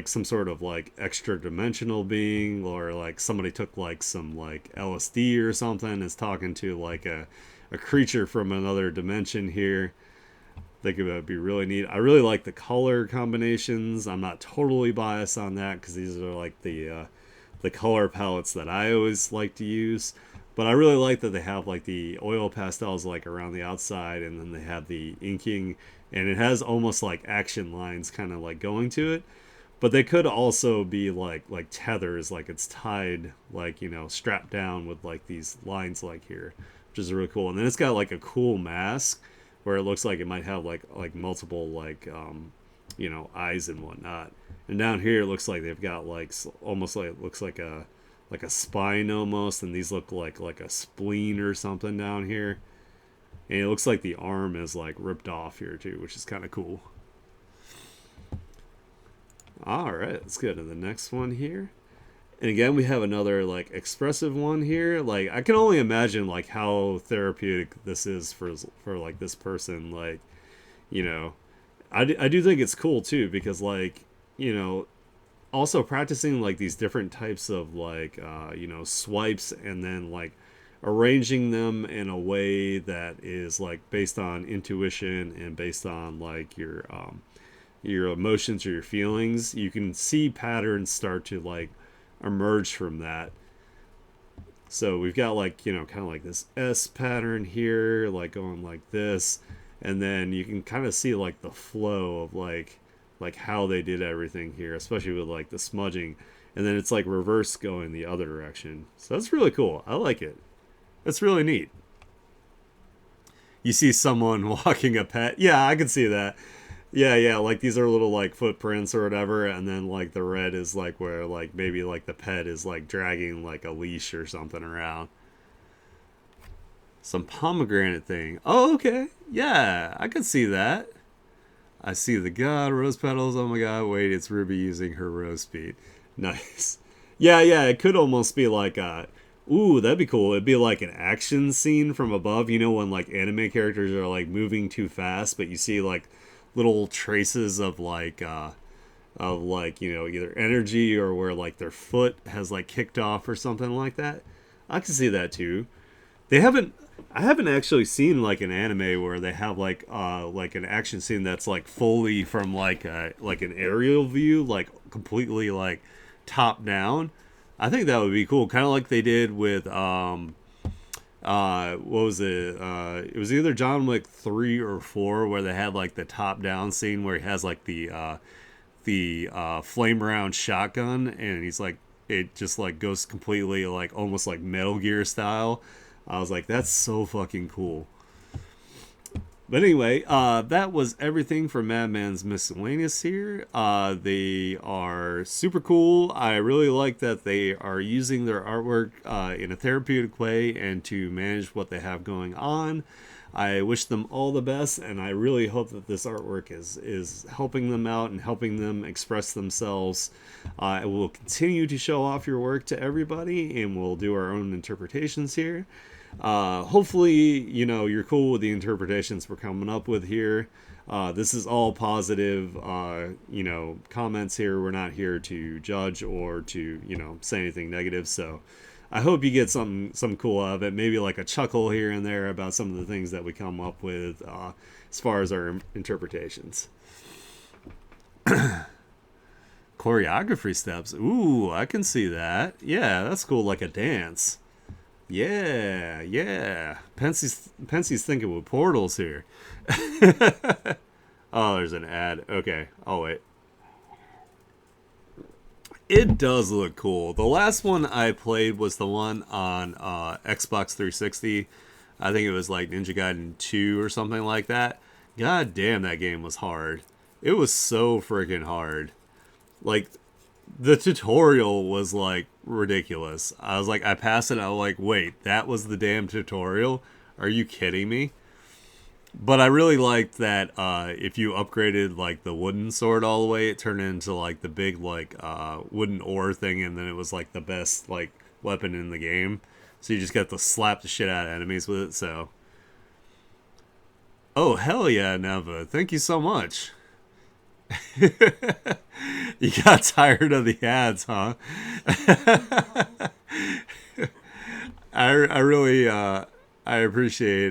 some sort of like extra dimensional being, or like somebody took like some like LSD or something, is talking to like a creature from another dimension here. I think it would be really neat. I really like the color combinations. I'm not totally biased on that because these are like the color palettes that I always like to use. But I really like that they have like the oil pastels like around the outside, and then they have the inking, and it has almost like action lines kind of like going to it. But they could also be like tethers, like it's tied like strapped down with like these lines like here, which is really cool. And then it's got like a cool mask where it looks like it might have like multiple like eyes and whatnot. And down here it looks like they've got like almost like it looks like a spine almost, and these look like a spleen or something down here. And it looks like the arm is like ripped off here too, which is kind of cool. All right, let's go to the next one here. And again, we have another like expressive one here. Like I can only imagine like how therapeutic this is for like this person. Like you know, I do think it's cool too because like also practicing like these different types of like swipes, and then like arranging them in a way that is like based on intuition and based on like your emotions or your feelings. You can see patterns start to like emerge from that. So we've got like kind of like this S pattern here, like going like this, and then you can kind of see like the flow of like how they did everything here, especially with like the smudging, and then it's like reverse going the other direction. So that's really cool. I like it. That's really neat. You see someone walking a pet. Yeah, I can see that. Yeah, like these are little like footprints or whatever, and then like the red is like where like maybe like the pet is like dragging like a leash or something around. Some pomegranate thing. Oh, okay. Yeah, I could see that. I see the god, rose petals. Oh my god, wait, it's Ruby using her rose speed. Nice. Yeah, it could almost be like ooh, that'd be cool. It'd be like an action scene from above, when like anime characters are like moving too fast, but you see like little traces of like, either energy or where like their foot has like kicked off or something like that. I can see that too. They haven't I haven't actually seen like an anime where they have like an action scene that's like fully from like an aerial view, like completely like top down. I think that would be cool, kind of like they did with what was it? It was either John Wick 3 or 4 where they had like the top down scene where he has like the flame round shotgun, and he's like it just like goes completely like almost like Metal Gear style. I was like, that's so fucking cool. But anyway, that was everything for Madman's Miscellaneous here. They are super cool. I really like that they are using their artwork in a therapeutic way and to manage what they have going on. I wish them all the best, and I really hope that this artwork is helping them out and helping them express themselves. I will continue to show off your work to everybody, and we'll do our own interpretations here. Hopefully, you're cool with the interpretations we're coming up with here. This is all positive, comments here. We're not here to judge or to, say anything negative. So I hope you get some cool out of it. Maybe like a chuckle here and there about some of the things that we come up with as far as our interpretations. Choreography steps. Ooh, I can see that. Yeah, that's cool. Like a dance. Yeah. Pensie's thinking with portals here. Oh, there's an ad. Okay, I'll wait. It does look cool. The last one I played was the one on Xbox 360. I think it was like Ninja Gaiden 2 or something like that. God damn, that game was hard. It was so freaking hard. Like, the tutorial was like ridiculous. I was like, I passed it. I was like, wait, that was the damn tutorial? Are you kidding me? But I really liked that if you upgraded like the wooden sword all the way, it turned into like the big like wooden ore thing, and then it was like the best like weapon in the game. So you just got to slap the shit out of enemies with it. So, oh hell yeah, Neva! Thank you so much. You got tired of the ads, huh? I really I appreciate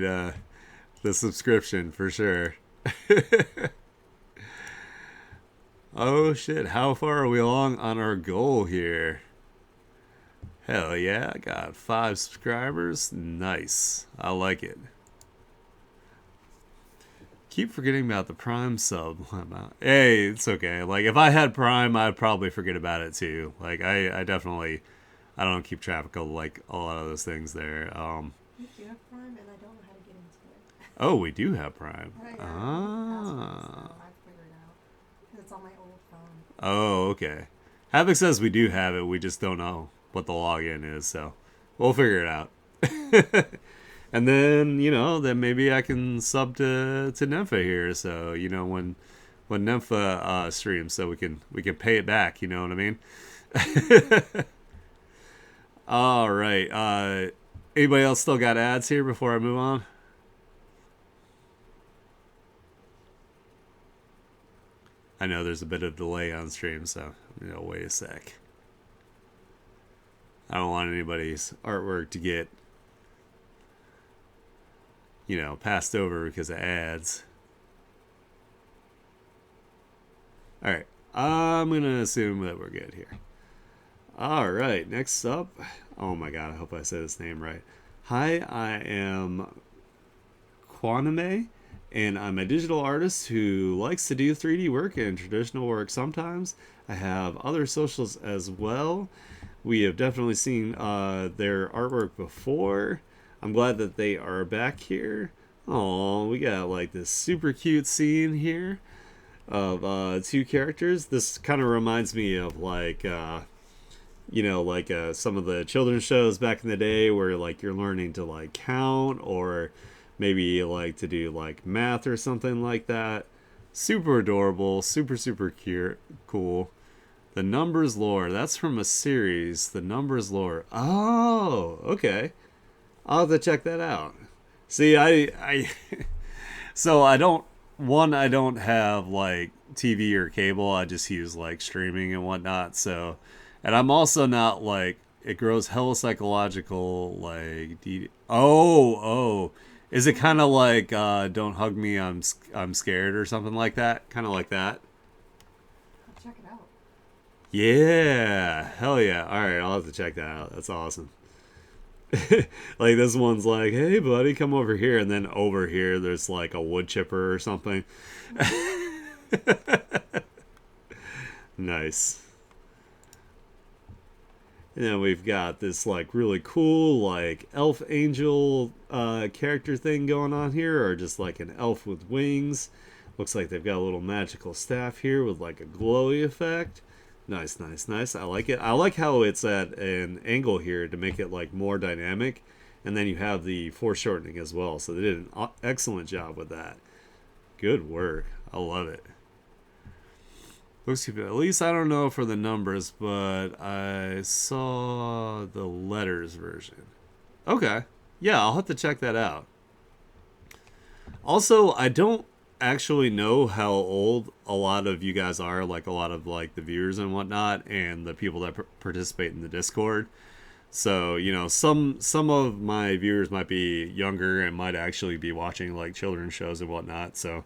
the subscription for sure. Oh shit, how far are we along on our goal here? Hell yeah, I got 5 subscribers. Nice. I like it. Keep forgetting about the Prime sub. Hey, it's okay. Like, if I had Prime, I'd probably forget about it too. Like, I definitely, I don't keep track of, like, a lot of those things there. You do have Prime, and I don't know how to get into it. Oh, we do have Prime. I figured out. Because it's on my old phone. Oh, okay. Havoc says we do have it, we just don't know what the login is, so we'll figure it out. And then, then maybe I can sub to Nympha here, so, when Nympha streams, so we can pay it back, you know what I mean? All right. Anybody else still got ads here before I move on? I know there's a bit of delay on stream, so wait a sec. I don't want anybody's artwork to get passed over because of ads. All right, I'm gonna assume that we're good here. All right, next up. Oh my god, I hope I said his name right. Hi, I am Quaname, and I'm a digital artist who likes to do 3D work and traditional work sometimes. I have other socials as well. We have definitely seen their artwork before. I'm glad that they are back here. Oh, we got like this super cute scene here of 2 characters. This kind of reminds me of like some of the children's shows back in the day where like you're learning to like count or maybe like to do like math or something like that. Super adorable, super cute, cool. The Numbers Lore, that's from a series, The Numbers Lore. Oh, okay. I'll have to check that out. See, so I don't have like TV or cable. I just use like streaming and whatnot. So, and I'm also not like, it grows hella psychological, like, is it kind of like, don't hug me, I'm scared or something like that? Kind of like that. I'll check it out. Yeah, hell yeah. All right, I'll have to check that out. That's awesome. Like this one's like, hey buddy, come over here, and then over here there's like a wood chipper or something. Nice. And then we've got this like really cool like elf angel character thing going on here, or just like an elf with wings. Looks like they've got a little magical staff here with like a glowy effect. Nice. I like it. I like how it's at an angle here to make it like more dynamic. and then you have the foreshortening as well. So they did an excellent job with that. Good work. I love it. Looks good. At least I don't know for the numbers, but I saw the letters version. Okay. Yeah, I'll have to check that out. Also, I don't actually know how old a lot of you guys are, like a lot of like the viewers and whatnot, and the people that participate in the Discord. So some of my viewers might be younger and might actually be watching like children's shows and whatnot. So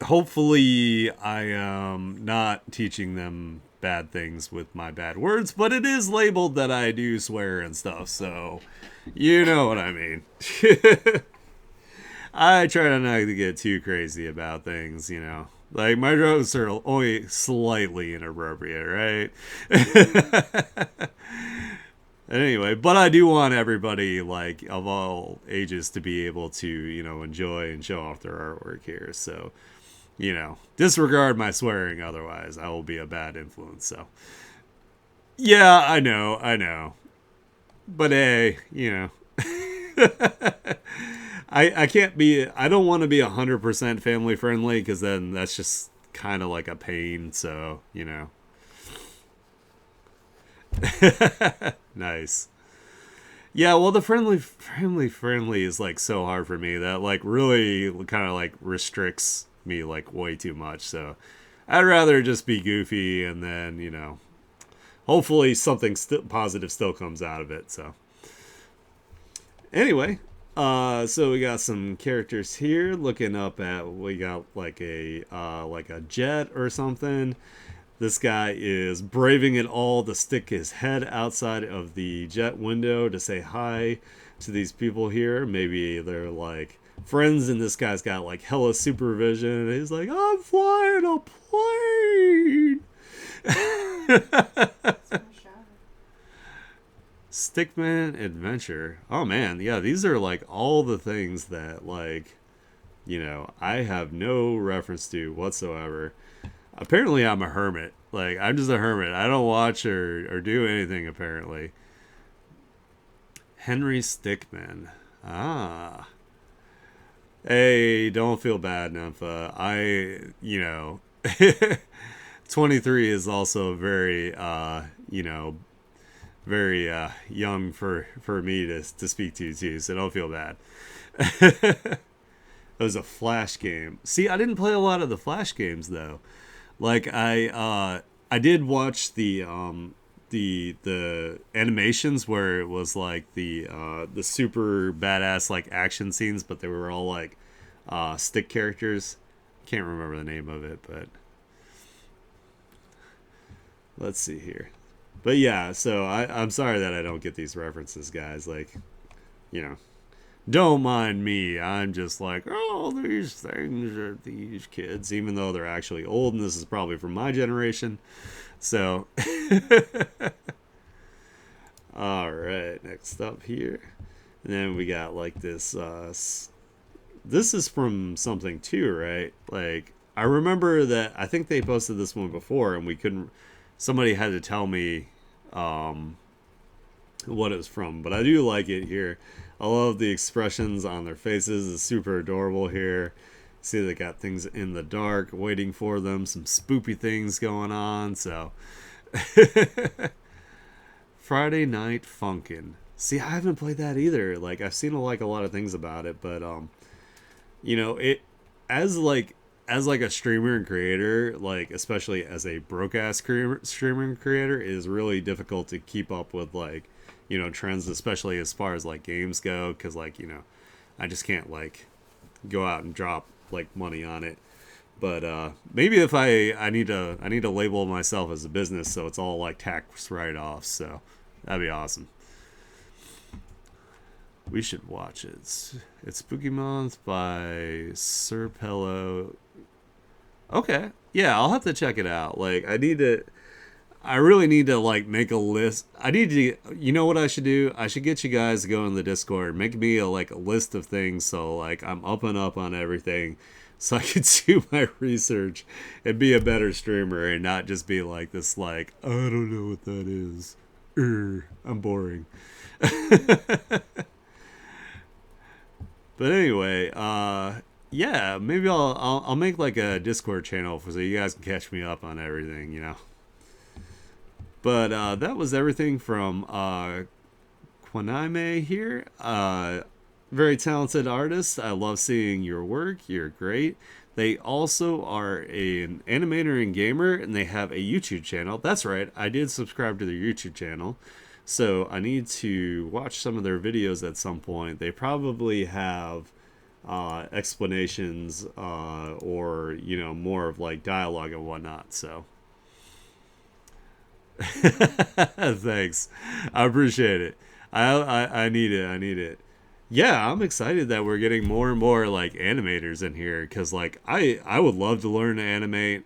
hopefully I am not teaching them bad things with my bad words, but it is labeled that I do swear and stuff. So you know what I mean. I try to not to get too crazy about things, Like, my jokes are only slightly inappropriate, right? Anyway, but I do want everybody, like, of all ages to be able to, enjoy and show off their artwork here. So, disregard my swearing, otherwise I will be a bad influence. So, yeah, I know. But hey, I can't be, I don't want to be 100% family friendly, because then that's just kind of like a pain. So, Nice. Yeah, well, the friendly is like so hard for me that like really kind of like restricts me like way too much. So I'd rather just be goofy, and then hopefully something positive still comes out of it. So anyway, so we got some characters here. Looking up at, we got like a jet or something. This guy is braving it all to stick his head outside of the jet window to say hi to these people here. Maybe they're like friends, and this guy's got like hella supervision, and he's like, I'm flying a plane. Stickman Adventure. Oh man, yeah, these are like all the things that like, I have no reference to whatsoever. Apparently I'm a hermit. Like, I'm just a hermit. I don't watch or do anything, apparently. Henry Stickman. Ah. Hey, don't feel bad, Nympha. 23 is also very, very young for me to speak to, too, so don't feel bad. It was a Flash game. See, I didn't play a lot of the Flash games, though. Like, I did watch the animations where it was like the super badass like action scenes, but they were all like stick characters. Can't remember the name of it, but let's see here. But yeah, so I'm sorry that I don't get these references, guys. Like, don't mind me. I'm just like, oh, these things are these kids, even though they're actually old, and this is probably from my generation. So, all right, next up here. And then we got like this. This is from something too, right? Like, I remember that I think they posted this one before, and we couldn't. Somebody had to tell me what it's from, but I do like it here. I love the expressions on their faces. It's super adorable here. See, they got things in the dark waiting for them, some spoopy things going on. So Friday Night Funkin'. See, I haven't played that either. Like, I've seen like a lot of things about it, but it as like a streamer and creator, like especially as a broadcast streamer and creator, it is really difficult to keep up with like trends, especially as far as like games go, because like I just can't like go out and drop like money on it. But maybe if I need to label myself as a business, so it's all like tax write-offs. So that'd be awesome. We should watch it. It's Spooky Month by Sir Pello. Okay, yeah, I'll have to check it out. Like, I really need to like make a list. I need to, what I should do? I should get you guys to go in the Discord, make me a list of things, so like I'm up and up on everything, so I can do my research and be a better streamer, and not just be like this like, I don't know what that is. I'm boring. But anyway, yeah, maybe I'll make like a Discord channel so you guys can catch me up on everything, you know. But that was everything from Kwanaime here. Very talented artist. I love seeing your work. You're great. They also are an animator and gamer, and they have a YouTube channel. That's right, I did subscribe to their YouTube channel. So I need to watch some of their videos at some point. They probably have explanations or, you know, more of like dialogue and whatnot. So thanks. I appreciate it. I need it. I need it. Yeah, I'm excited that we're getting more and more like animators in here because like I would love to learn to animate.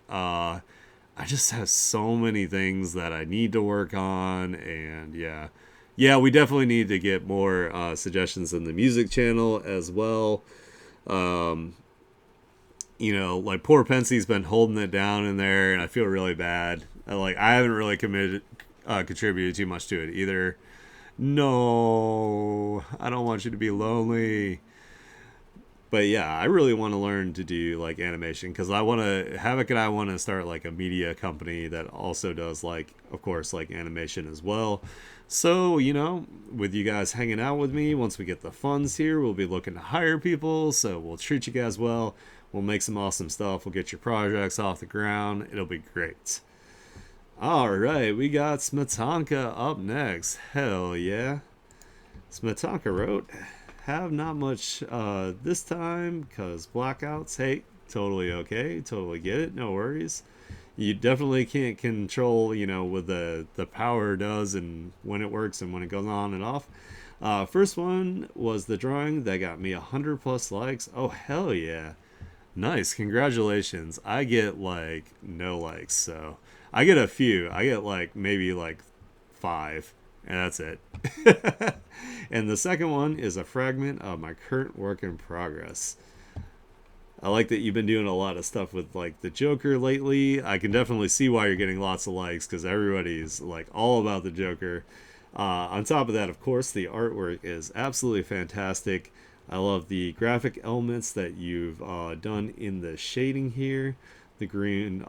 I just have so many things that I need to work on, and yeah, we definitely need to get more suggestions in the music channel as well. Um, you know, like poor Pensie's been holding it down in there, and I feel really bad. I haven't really contributed too much to it either. No, I don't want you to be lonely. But yeah, I really want to learn to do like animation because I want to Havoc and I want to start like a media company that also does like, of course, like animation as well. So, you know, with you guys hanging out with me, once we get the funds here, we'll be looking to hire people. So we'll treat you guys well. We'll make some awesome stuff. We'll get your projects off the ground. It'll be great. All right, we got Smetanka up next. Hell yeah. Smetanka wrote, have not much this time because blackouts. Hey, totally okay. Totally get it. No worries. You definitely can't control, you know, what the power does and when it works and when it goes on and off. First one was the drawing that got me 100 plus likes. Oh, hell yeah. Nice. Congratulations. I get like no likes, so I get a few. I get like maybe like 5, and that's it. And the second one is a fragment of my current work in progress. I like that you've been doing a lot of stuff with like the Joker lately. I can definitely see why you're getting lots of likes because everybody's like all about the Joker. On top of that, of course, the artwork is absolutely fantastic. I love the graphic elements that you've done in the shading here. The green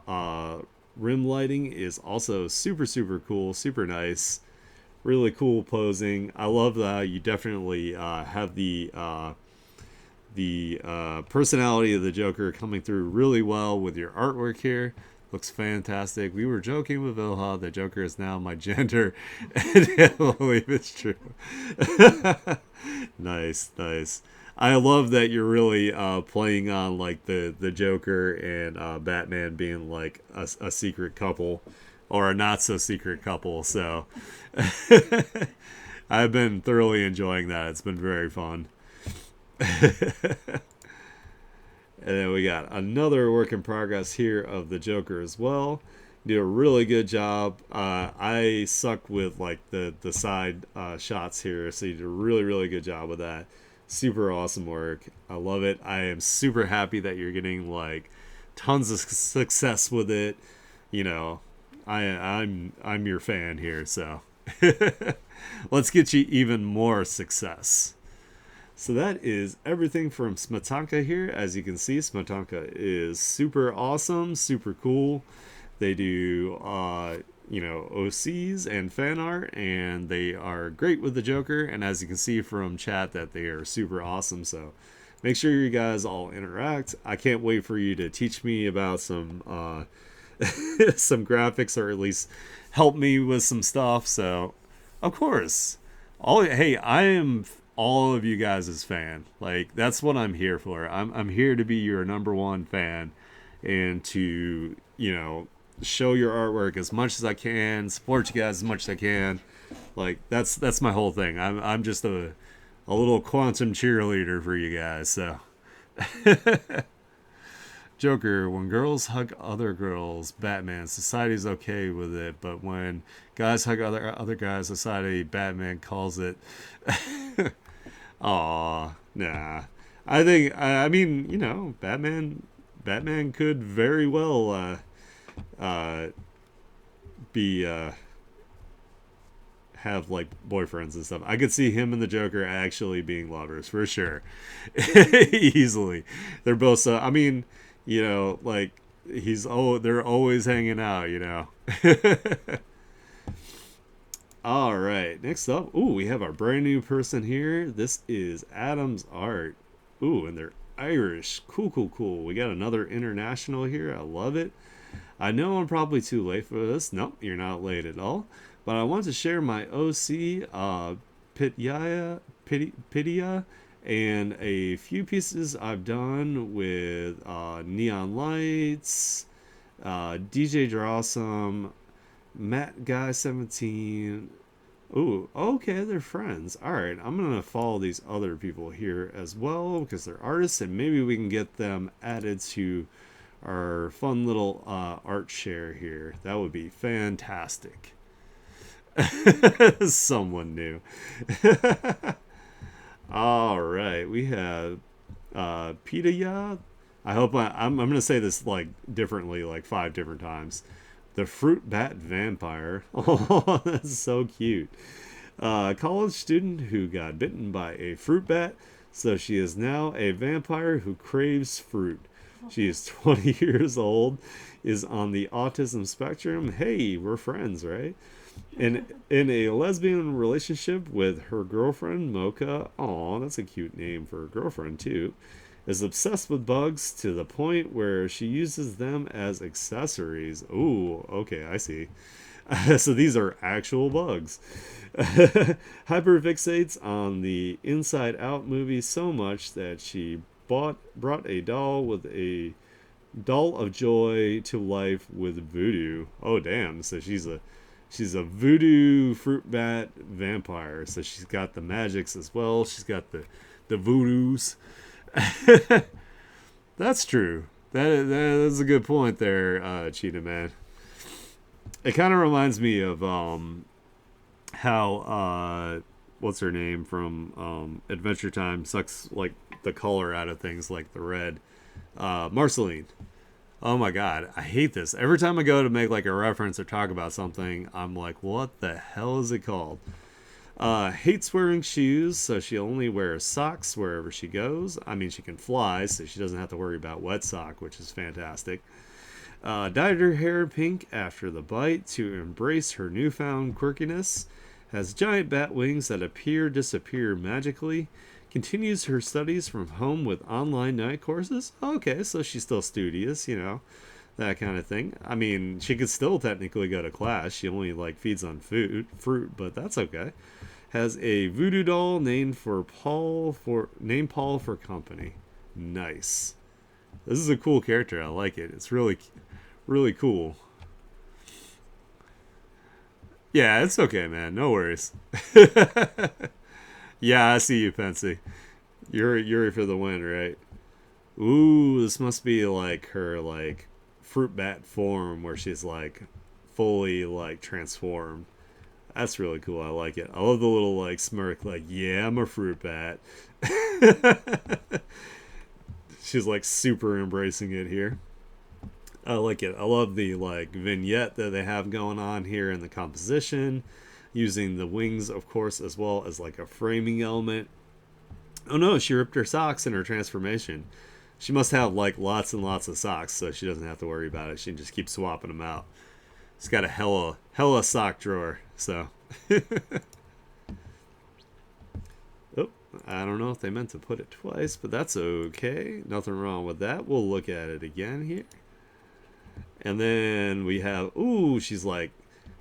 rim lighting is also super, super cool, super nice. Really cool posing. I love that you definitely have the personality of the Joker coming through really well with your artwork here. Looks fantastic. We were joking with Vilha that Joker is now my gender, and I believe it's true. Nice, nice. I love that you're really playing on like the Joker and Batman being like a secret couple or a not so secret couple. So I've been thoroughly enjoying that. It's been very fun. And then we got another work in progress here of the Joker as well. You did a really good job. I suck with like the side shots here, so you did a really, really good job with that. Super awesome work. I love it. I am super happy that you're getting like tons of success with it. You know, I'm your fan here, so let's get you even more success. So that is everything from Smetanka here. As you can see, Smetanka is super awesome, super cool. They do, you know, OCs and fan art, and they are great with the Joker. And as you can see from chat, that they are super awesome. So make sure you guys all interact. I can't wait for you to teach me about some some graphics, or at least help me with some stuff. So, of course, hey, I am all of you guys' fan. Like, that's what I'm here for. I'm here to be your number one fan and to, you know, show your artwork as much as I can, support you guys as much as I can. Like, that's my whole thing. I'm just a little quantum cheerleader for you guys. So Joker, when girls hug other girls, Batman, society's okay with it, but when guys hug other guys, society, Batman calls it aw, nah. I mean, you know, Batman could very well be have like boyfriends and stuff. I could see him and the Joker actually being lovers for sure. Easily. They're both so, I mean, like they're always hanging out. All right, next up, we have our brand new person here. This is Adam's Art. And they're Irish. Cool, cool, cool. We got another international here. I love it. I know I'm probably too late for this. Nope, you're not late at all. But I want to share my OC, Pitya, and a few pieces I've done with Neon Lights, DJ Drawsome, Matt Guy 17. Ooh, okay, they're friends. All right, I'm gonna follow these other people here as well because they're artists, and maybe we can get them added to our fun little art share here. That would be fantastic. Someone new. All right, we have Pitaya. I hope I'm gonna say this like differently, like 5 different times. The fruit bat vampire. Oh, that's so cute. A college student who got bitten by a fruit bat, so she is now a vampire who craves fruit. She is 20 years old, is on the autism spectrum. Hey, we're friends, right? In a lesbian relationship with her girlfriend, Mocha. Aw, that's a cute name for a girlfriend, too. Is obsessed with bugs to the point where she uses them as accessories. Ooh, okay, I see. So these are actual bugs. Hyperfixates on the Inside Out movie so much that she brought a doll of joy to life with voodoo. Oh damn! So she's a voodoo fruit bat vampire. So she's got the magics as well. She's got the voodoos. That's true. That is a good point there, Cheetah Man. It kind of reminds me of how what's her name from Adventure Time sucks like the color out of things like the red. Marceline. Oh my god, I hate this. Every time I go to make like a reference or talk about something, I'm like, what the hell is it called? Hates wearing shoes, so she only wears socks wherever she goes. I mean, she can fly, so she doesn't have to worry about wet sock, which is fantastic. Dyed her hair pink after the bite to embrace her newfound quirkiness. Has giant bat wings that disappear magically. Continues her studies from home with online night courses. Okay, so she's still studious, that kind of thing. I mean, she could still technically go to class. She only feeds on fruit, but that's okay. Has a voodoo doll named Paul for company. Nice. This is a cool character. I like it. It's really, really cool. Yeah, it's okay, man. No worries. Yeah, I see you, Pensy. You're for the win, right? Ooh, this must be her fruit bat form where she's fully transformed. That's really cool. I like it. I love the little smirk, yeah, I'm a fruit bat. She's super embracing it here. I like it. I love the vignette that they have going on here in the composition, using the wings, of course, as well as a framing element. Oh no, she ripped her socks in her transformation. She must have lots and lots of socks, so she doesn't have to worry about it. She can just keep swapping them out. She's got a hella sock drawer. So, oh, I don't know if they meant to put it twice, but that's okay. Nothing wrong with that. We'll look at it again here. And then we have, she's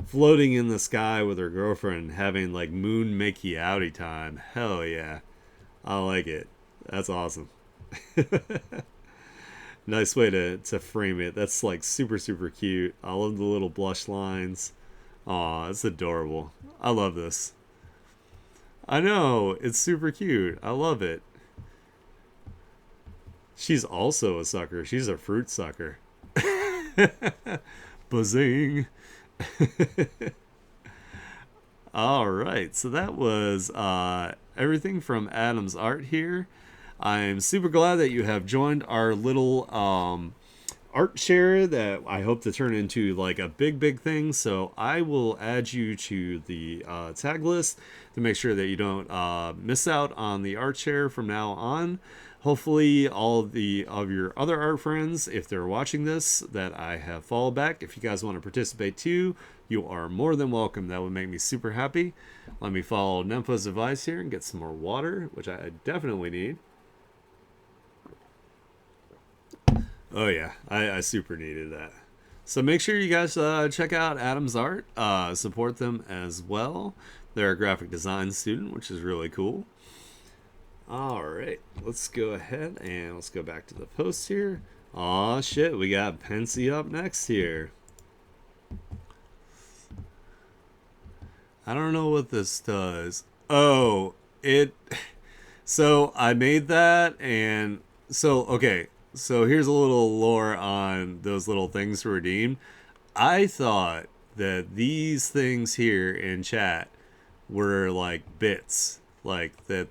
floating in the sky with her girlfriend, having moon makey outy time. Hell yeah. I like it. That's awesome. Nice way to frame it. That's super, super cute. I love the little blush lines. Aw, it's adorable. I love this. I know, it's super cute. I love it. She's also a sucker. She's a fruit sucker. Buzzing. All right, so that was everything from Adam's Art here. I'm super glad that you have joined our little art share that I hope to turn into like a big thing. So I will add you to the tag list to make sure that you don't miss out on the art share from now on. Hopefully all of your other art friends, if they're watching this, that I have followed back, if you guys want to participate too, you are more than welcome. That would make me super happy. Let me follow Nympha's advice here and get some more water, which I definitely need. Oh yeah, I super needed that. So make sure you guys check out Adam's art. Support them as well. They're a graphic design student, which is really cool. All right, let's go ahead and let's go back to the post here. Aw, shit, we got Pensy up next here. I don't know what this does. Oh, so I made that, and so, okay, so here's a little lore on those little things to redeem. I thought that these things here in chat were like bits, like that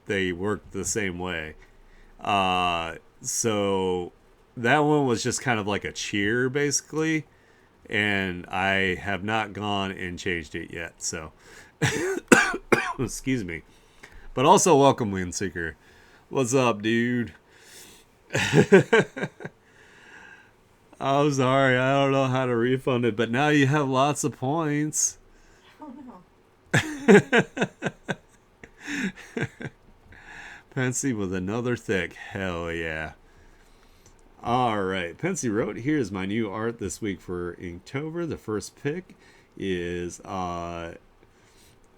they worked the same way. So that one was just kind of like a cheer, basically, and I have not gone and changed it yet. So, excuse me. But also, welcome, Windseeker. What's up, dude? I'm sorry, I don't know how to refund it, but now you have lots of points. Oh no. Pensy with another thick. Hell yeah. Alright, Pensy wrote, here's my new art this week for Inktober. The first pick is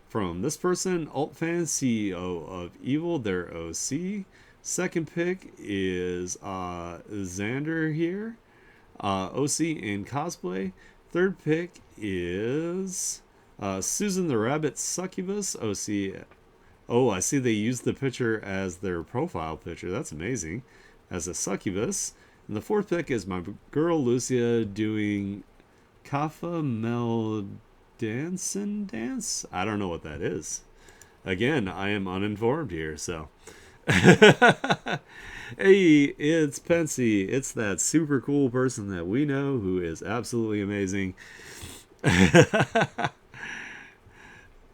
from this person, Altfan, CEO of Evil, their OC. Second pick is Xander here, OC in cosplay. Third pick is Susan the Rabbit Succubus, OC. Oh, I see they used the picture as their profile picture. That's amazing. As a succubus. And the fourth pick is my girl Lucia doing Kapha Mel Danson dance. I don't know what that is. Again, I am uninformed here, so. Hey, it's Pensy. It's that super cool person that we know who is absolutely amazing.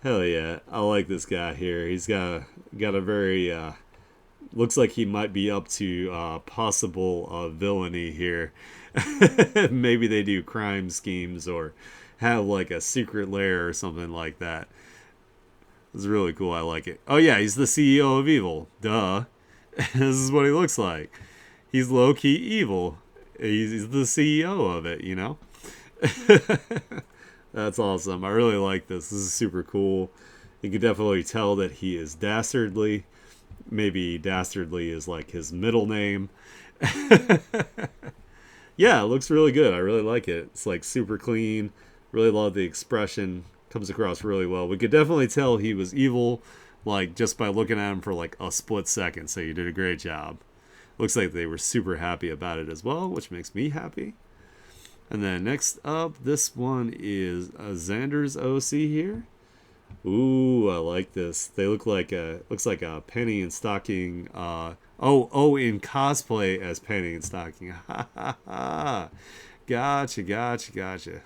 Hell yeah, I like this guy here. He's got a very looks like he might be up to possible villainy here. Maybe they do crime schemes or have like a secret lair or something like that. It's really cool. I like it. Oh yeah, he's the CEO of Evil. Duh. This is what he looks like. He's low-key evil. He's the CEO of it, you know? That's awesome. I really like this. This is super cool. You can definitely tell that he is dastardly. Maybe dastardly is like his middle name. Yeah, it looks really good. I really like it. It's like super clean. Really love the expression. Comes across really well. We could definitely tell he was evil, like just by looking at him for like a split second. So you did a great job. Looks like they were super happy about it as well, which makes me happy. And then next up, this one is Xander's OC here. Ooh, I like this. They look like looks like a Penny and Stocking. In cosplay as Penny and Stocking. Ha ha ha. Gotcha.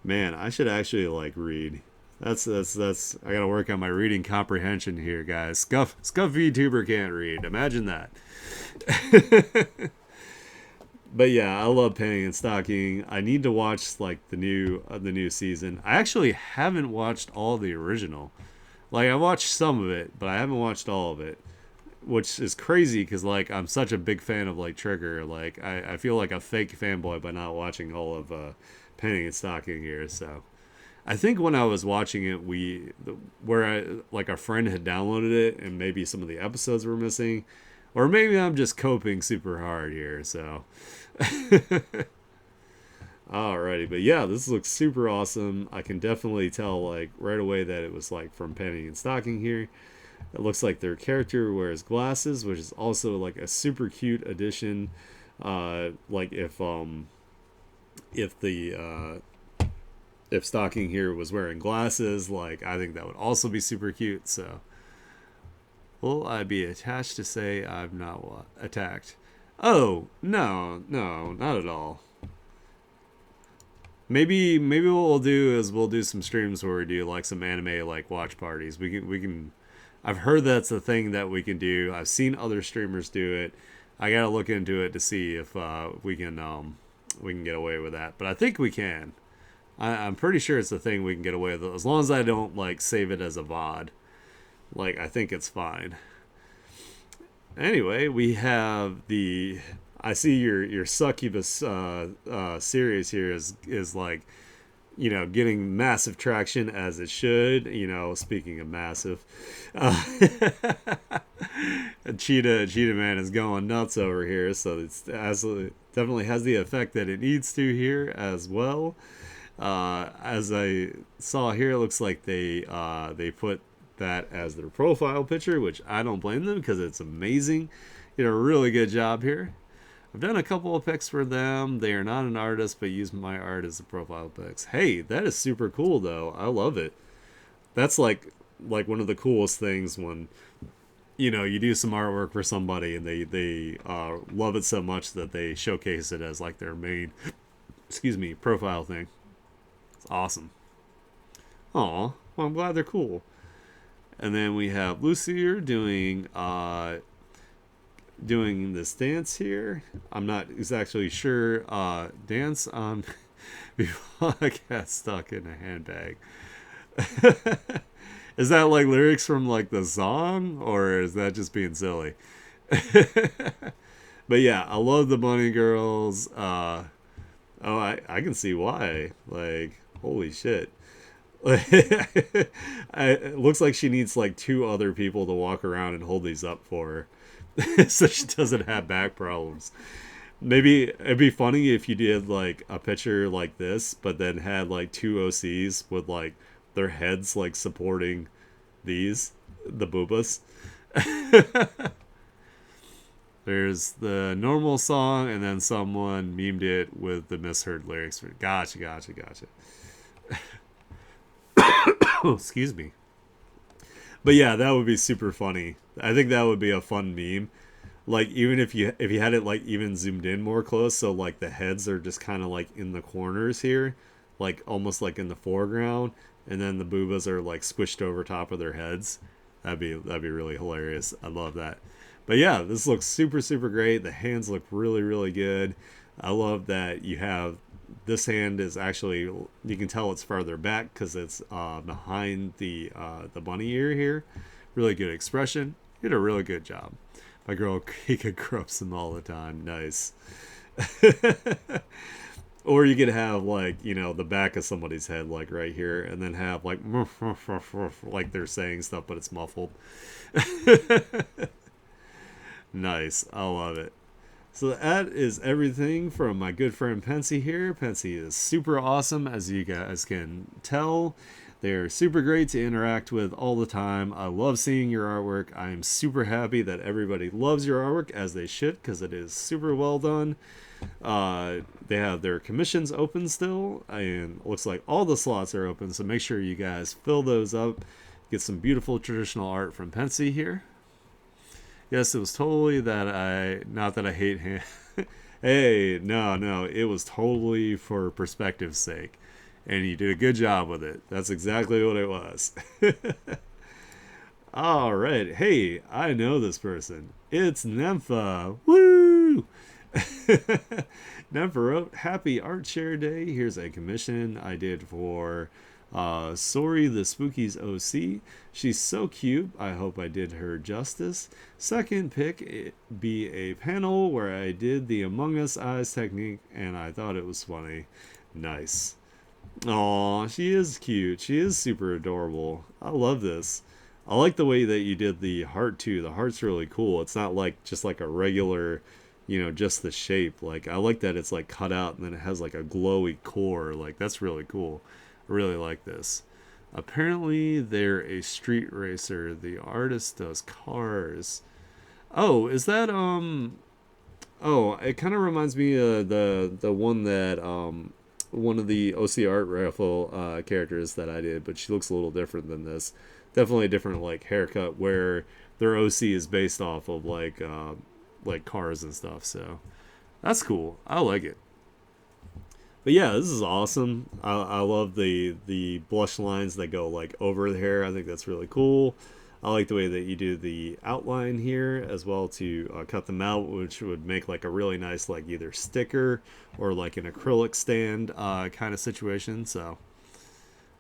Man, I should actually like read. That's. I gotta work on my reading comprehension here, guys. Scuff VTuber can't read. Imagine that. But yeah, I love Penny and Stocking. I need to watch like the new season. I actually haven't watched all the original. Like I watched some of it, but I haven't watched all of it, which is crazy because like I'm such a big fan of like Trigger. Like I feel like a fake fanboy by not watching all of Penny and Stocking here. So I think when I was watching it, like a friend had downloaded it and maybe some of the episodes were missing, or maybe I'm just coping super hard here. So. Alrighty, but yeah, this looks super awesome. I can definitely tell like right away that it was like from Penny and Stocking here. It looks like their character wears glasses, which is also like a super cute addition. Like if Stocking here was wearing glasses, like I think that would also be super cute. So will I be attached to say I'm not attacked? Oh, no, no, not at all. Maybe what we'll do is we'll do some streams where we do like some anime like watch parties. We can. I've heard that's a thing that we can do. I've seen other streamers do it. I gotta look into it to see if we can get away with that. But I think we can. I'm pretty sure it's a thing we can get away with as long as I don't like save it as a VOD. Like I think it's fine. Anyway, we have the. I see your succubus series here is like getting massive traction as it should. Speaking of massive, Cheetah Man is going nuts over here, so it's absolutely definitely has the effect that it needs to here as well. As I saw here, it looks like they put that as their profile picture, which I don't blame them because it's amazing. Did a really good job here. I've done a couple of pics for them. They are not an artist, but use my art as the profile pics. Hey, that is super cool though. I love it. That's like one of the coolest things when you do some artwork for somebody and they love it so much that they showcase it as like their main profile thing. It's awesome. Aw, well, I'm glad they're cool. And then we have Lucy here doing this dance here. I'm not exactly sure. Dance on before I got stuck in a handbag. Is that like lyrics from like the song, or is that just being silly? But yeah, I love the bunny girls. I can see why. Like, holy shit. It looks like she needs like two other people to walk around and hold these up for her so she doesn't have back problems. Maybe it'd be funny if you did like a picture like this, but then had like two OCs with like their heads like supporting the boobas. There's the normal song, and then someone memed it with the misheard lyrics. Gotcha. Oh, excuse me. But yeah, that would be super funny. I think that would be a fun meme. Like even if you had it like even zoomed in more close, so like the heads are just kind of like in the corners here, like almost like in the foreground, and then the boobas are like squished over top of their heads. That'd be really hilarious. I love that. But yeah, this looks super great. The hands look really good. I love that you have this hand is actually, you can tell it's farther back because it's behind the bunny ear here. Really good expression. You did a really good job. My girl Kika corrupts them all the time. Nice. Or you could have like the back of somebody's head like right here, and then have like like they're saying stuff but it's muffled. Nice. I love it. So that is everything from my good friend Pensy here. Pensy is super awesome, as you guys can tell. They're super great to interact with all the time. I love seeing your artwork. I am super happy that everybody loves your artwork, as they should, because it is super well done. They have their commissions open still, and it looks like all the slots are open, so make sure you guys fill those up. Get some beautiful traditional art from Pensy here. Yes, it was totally not that I hate him. Hey, no, it was totally for perspective's sake. And you did a good job with it. That's exactly what it was. All right. Hey, I know this person. It's Nympha. Woo! Nympha wrote, "Happy Artshare Day. Here's a commission I did for Sorry the Spookies OC. She's so cute. I hope I did her justice. Second pick be a panel where I did the Among Us eyes technique, and I thought it was funny. Nice. Aw, she is cute. She is super adorable. I love this. I like the way that you did the heart too. The heart's really cool. It's not like just like a regular, just the shape. Like I like that it's like cut out and then it has like a glowy core. Like that's really cool. I really like this. Apparently they're a street racer. The artist does cars. Oh, is that oh, it kind of reminds me of the one that one of the OC art raffle characters that I did, but she looks a little different than this. Definitely a different like haircut where their OC is based off of like like cars and stuff. So that's cool. I like it. But yeah, this is awesome. I love the blush lines that go like over the hair. I think that's really cool. I like the way that you do the outline here as well to cut them out, which would make like a really nice like either sticker or like an acrylic stand kind of situation. So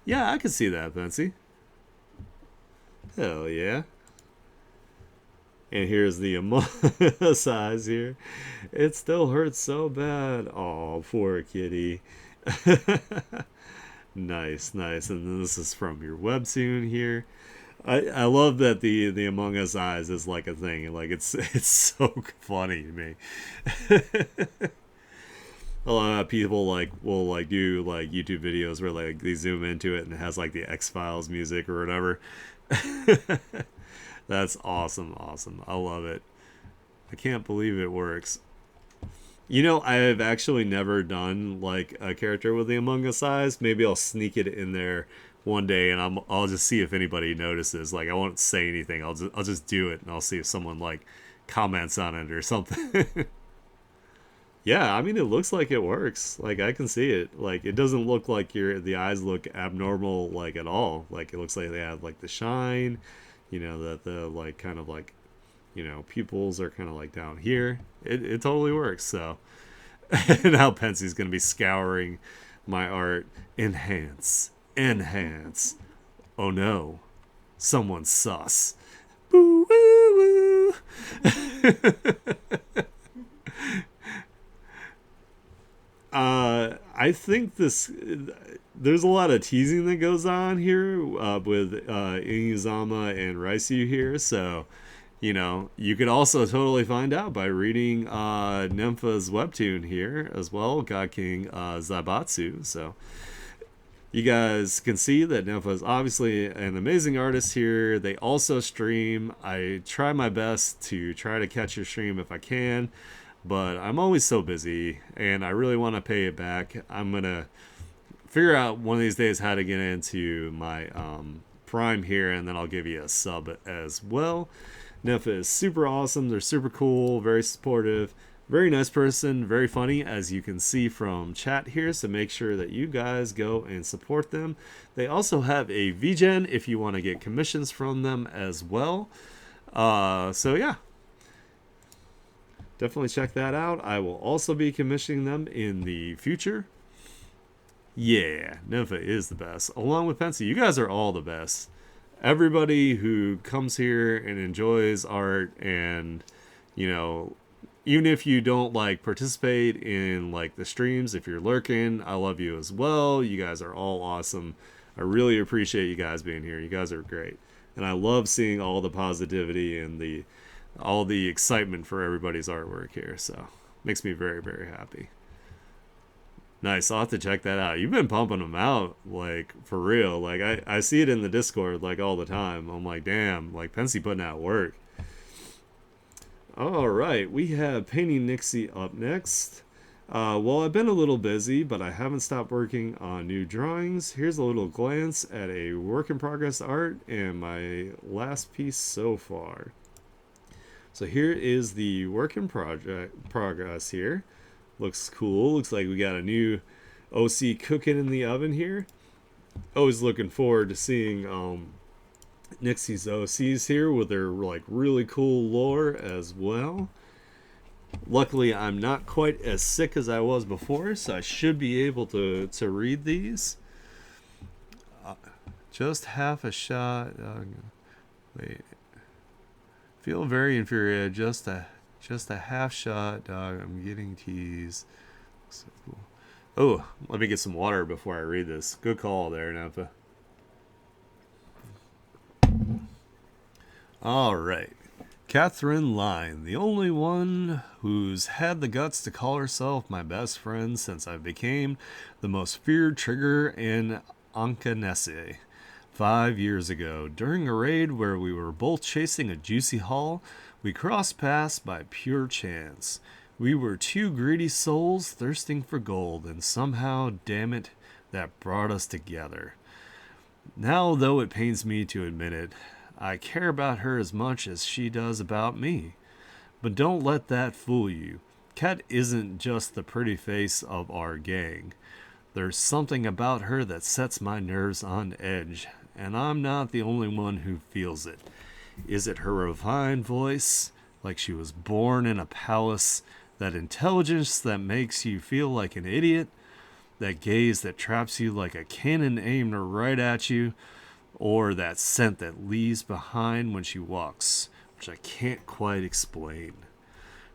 yeah, I can see that, Fancy. Hell yeah. And here's the Among Us eyes here. It still hurts so bad. Oh, poor kitty. Nice, nice. And then this is from your webtoon here. I love that the Among Us eyes is like a thing. Like it's so funny to me. A lot of people like will like do like YouTube videos where like they zoom into it and it has like the X Files music or whatever. That's awesome, awesome. I love it. I can't believe it works. You know, I have actually never done like a character with the Among Us eyes. Maybe I'll sneak it in there one day and I'll just see if anybody notices. Like I won't say anything. I'll just do it and I'll see if someone like comments on it or something. Yeah, I mean it looks like it works. Like I can see it. Like it doesn't look like the eyes look abnormal like at all. Like it looks like they have like the shine, you know, that the like kind of like, you know, pupils are kind of like down here. It totally works. So now Pensy's gonna be scouring my art. Enhance, enhance. Oh no, someone's sus. Boo woo woo. I think there's a lot of teasing that goes on here with Inuzama and Raisu here, so you know you could also totally find out by reading Nympha's webtoon here as well, God King Zaibatsu. So you guys can see that Nympha is obviously an amazing artist here. They also stream. I try my best to try to catch your stream if I can, but I'm always so busy and I really want to pay it back. I'm going to figure out one of these days how to get into my Prime here, and then I'll give you a sub as well. Nympha is super awesome. They're super cool, very supportive, very nice person, very funny, as you can see from chat here. So make sure that you guys go and support them. They also have a VGen if you want to get commissions from them as well. So yeah. Definitely check that out. I will also be commissioning them in the future. Yeah, Nympha is the best. Along with Pensy, you guys are all the best. Everybody who comes here and enjoys art, and you know, even if you don't like participate in like the streams, if you're lurking, I love you as well. You guys are all awesome. I really appreciate you guys being here. You guys are great. And I love seeing all the positivity and all the excitement for everybody's artwork here. So makes me very, very happy. Nice. I'll have to check that out. You've been pumping them out, like, for real. Like, I see it in the Discord, like, all the time. I'm like, damn, like, Pensy putting out work. All right. We have Painting Nixie up next. Well, I've been a little busy, but I haven't stopped working on new drawings. Here's a little glance at a work-in-progress art and my last piece so far. So here is the progress here. Looks cool. Looks like we got a new OC cooking in the oven here. Always looking forward to seeing Nixie's OCs here with their like really cool lore as well. Luckily, I'm not quite as sick as I was before, so I should be able to read these. Just half a shot. Wait. Feel very inferior. Just a half shot, dog. I'm getting teased. So cool. Oh, let me get some water before I read this. Good call there, Nympha. All right. Catherine Line, the only one who's had the guts to call herself my best friend since I became the most feared trigger in Ankanese 5 years ago. During a raid where we were both chasing a juicy haul, we crossed paths by pure chance. We were two greedy souls thirsting for gold, and somehow, damn it, that brought us together. Now, though it pains me to admit it, I care about her as much as she does about me. But don't let that fool you. Kat isn't just the pretty face of our gang. There's something about her that sets my nerves on edge, and I'm not the only one who feels it. Is it her refined voice, like she was born in a palace, that intelligence that makes you feel like an idiot, that gaze that traps you like a cannon aimed right at you, or that scent that leaves behind when she walks, which I can't quite explain.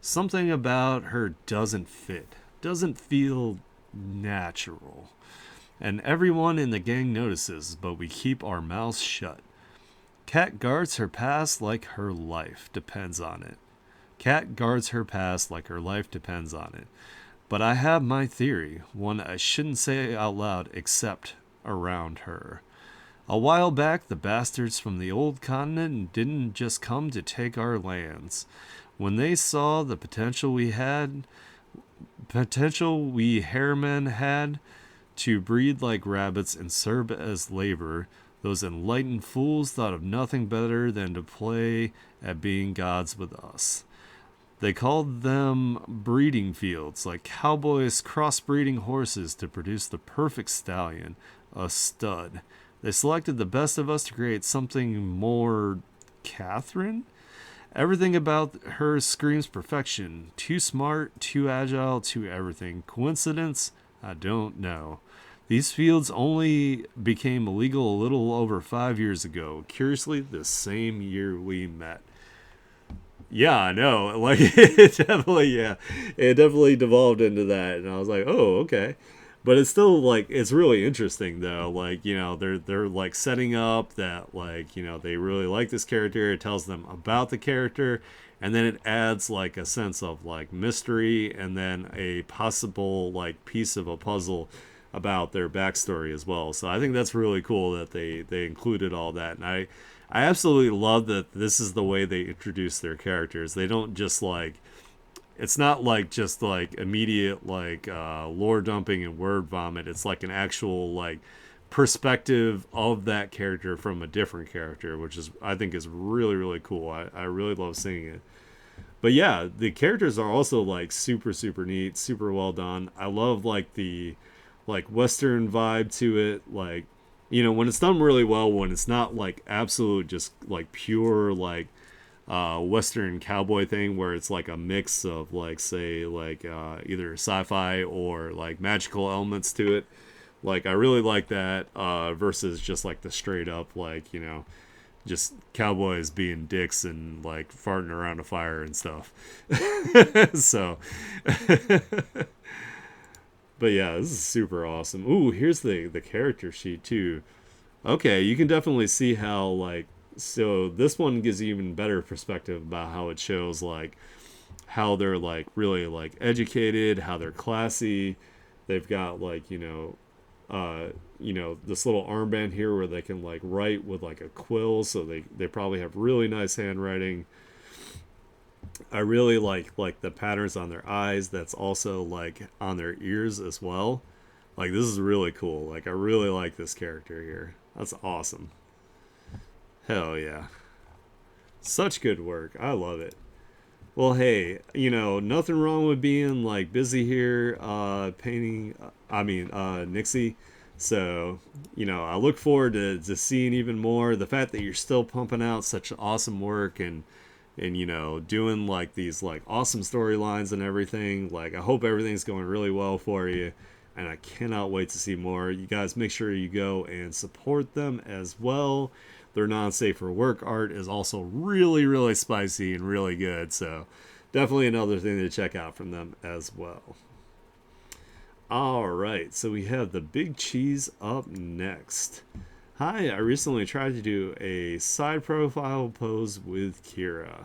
Something about her doesn't fit, doesn't feel natural. And everyone in the gang notices, but we keep our mouths shut. Kat guards her past like her life depends on it. Kat guards her past like her life depends on it. But I have my theory, one I shouldn't say out loud except around her. A while back, the bastards from the old continent didn't just come to take our lands. When they saw the potential we hairmen had to breed like rabbits and serve as labor, those enlightened fools thought of nothing better than to play at being gods with us. They called them breeding fields, like cowboys crossbreeding horses to produce the perfect stallion, a stud. They selected the best of us to create something more Catherine? Everything about her screams perfection. Too smart, too agile, too everything. Coincidence? I don't know. These fields only became illegal a little over 5 years ago. Curiously, the same year we met. Yeah, I know. Like it definitely devolved into that, and I was like, oh, okay. But it's still like it's really interesting though. Like they're like setting up that like they really like this character. It tells them about the character, and then it adds like a sense of like mystery, and then a possible like piece of a puzzle about their backstory as well. So I think that's really cool that they included all that, and I absolutely love that this is the way they introduce their characters. They don't just like it's not like just like immediate like lore dumping and word vomit. It's like an actual like perspective of that character from a different character, which is I think is really really cool. I really love seeing it. But yeah, the characters are also like super super neat, super well done. I love like the like Western vibe to it, like when it's done really well, when it's not like absolute just like pure like Western cowboy thing where it's like a mix of like say like either sci-fi or like magical elements to it. Like I really like that versus just like the straight up like just cowboys being dicks and like farting around a fire and stuff. So but yeah, this is super awesome. Ooh, here's the character sheet too. Okay, you can definitely see how like so this one gives you even better perspective about how it shows like how they're like really like educated, how they're classy. They've got like this little armband here where they can like write with like a quill, so they probably have really nice handwriting. I really like the patterns on their eyes that's also like on their ears as well. Like this is really cool. Like I really like this character here. That's awesome. Hell yeah. Such good work. I love it. Well, hey, nothing wrong with being like busy here painting Nixie. So, I look forward to seeing even more. The fact that you're still pumping out such awesome work and doing like these like awesome storylines and everything. Like I hope everything's going really well for you, and I cannot wait to see more. You guys make sure you go and support them as well. Their non-safe for work art is also really really spicy and really good, so definitely another thing to check out from them as well. All right, so we have the big cheese up next. Hi, I recently tried to do a side profile pose with Kira.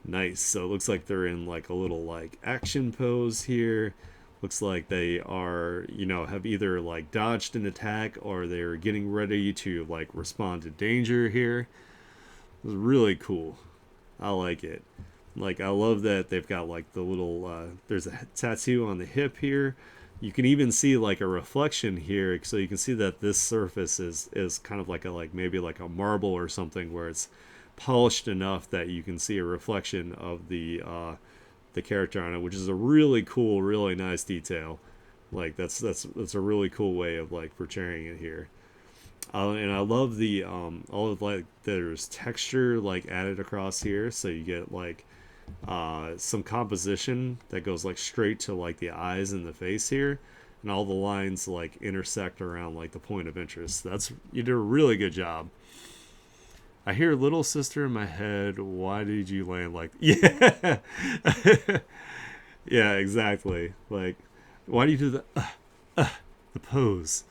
Nice. So it looks like they're in like a little like action pose here. Looks like they are, have either like dodged an attack or they're getting ready to like respond to danger here. It's really cool. I like it. Like I love that they've got like the little there's a tattoo on the hip here. You can even see like a reflection here, so you can see that this surface is kind of like maybe like a marble or something, where it's polished enough that you can see a reflection of the character on it, which is a really cool, really nice detail. Like that's a really cool way of like portraying it here. And I love the all of like there's texture like added across here, so you get like some composition that goes like straight to like the eyes and the face here, and all the lines like intersect around like the point of interest. That's you did a really good job. I hear little sister in my head. Why did you land like yeah? Yeah, exactly. Like, why do you do the pose?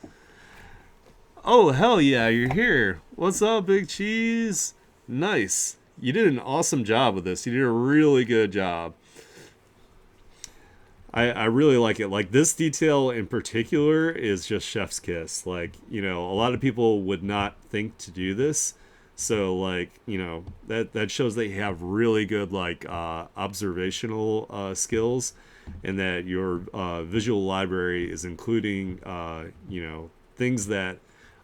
Oh, hell yeah, you're here. What's up, Big Cheese? Nice. You did an awesome job with this. You did a really good job. I really like it. Like, this detail in particular is just chef's kiss. Like, you know, a lot of people would not think to do this. So, like, you know, that shows that you have really good, like, observational skills, and that your visual library is including, you know, things that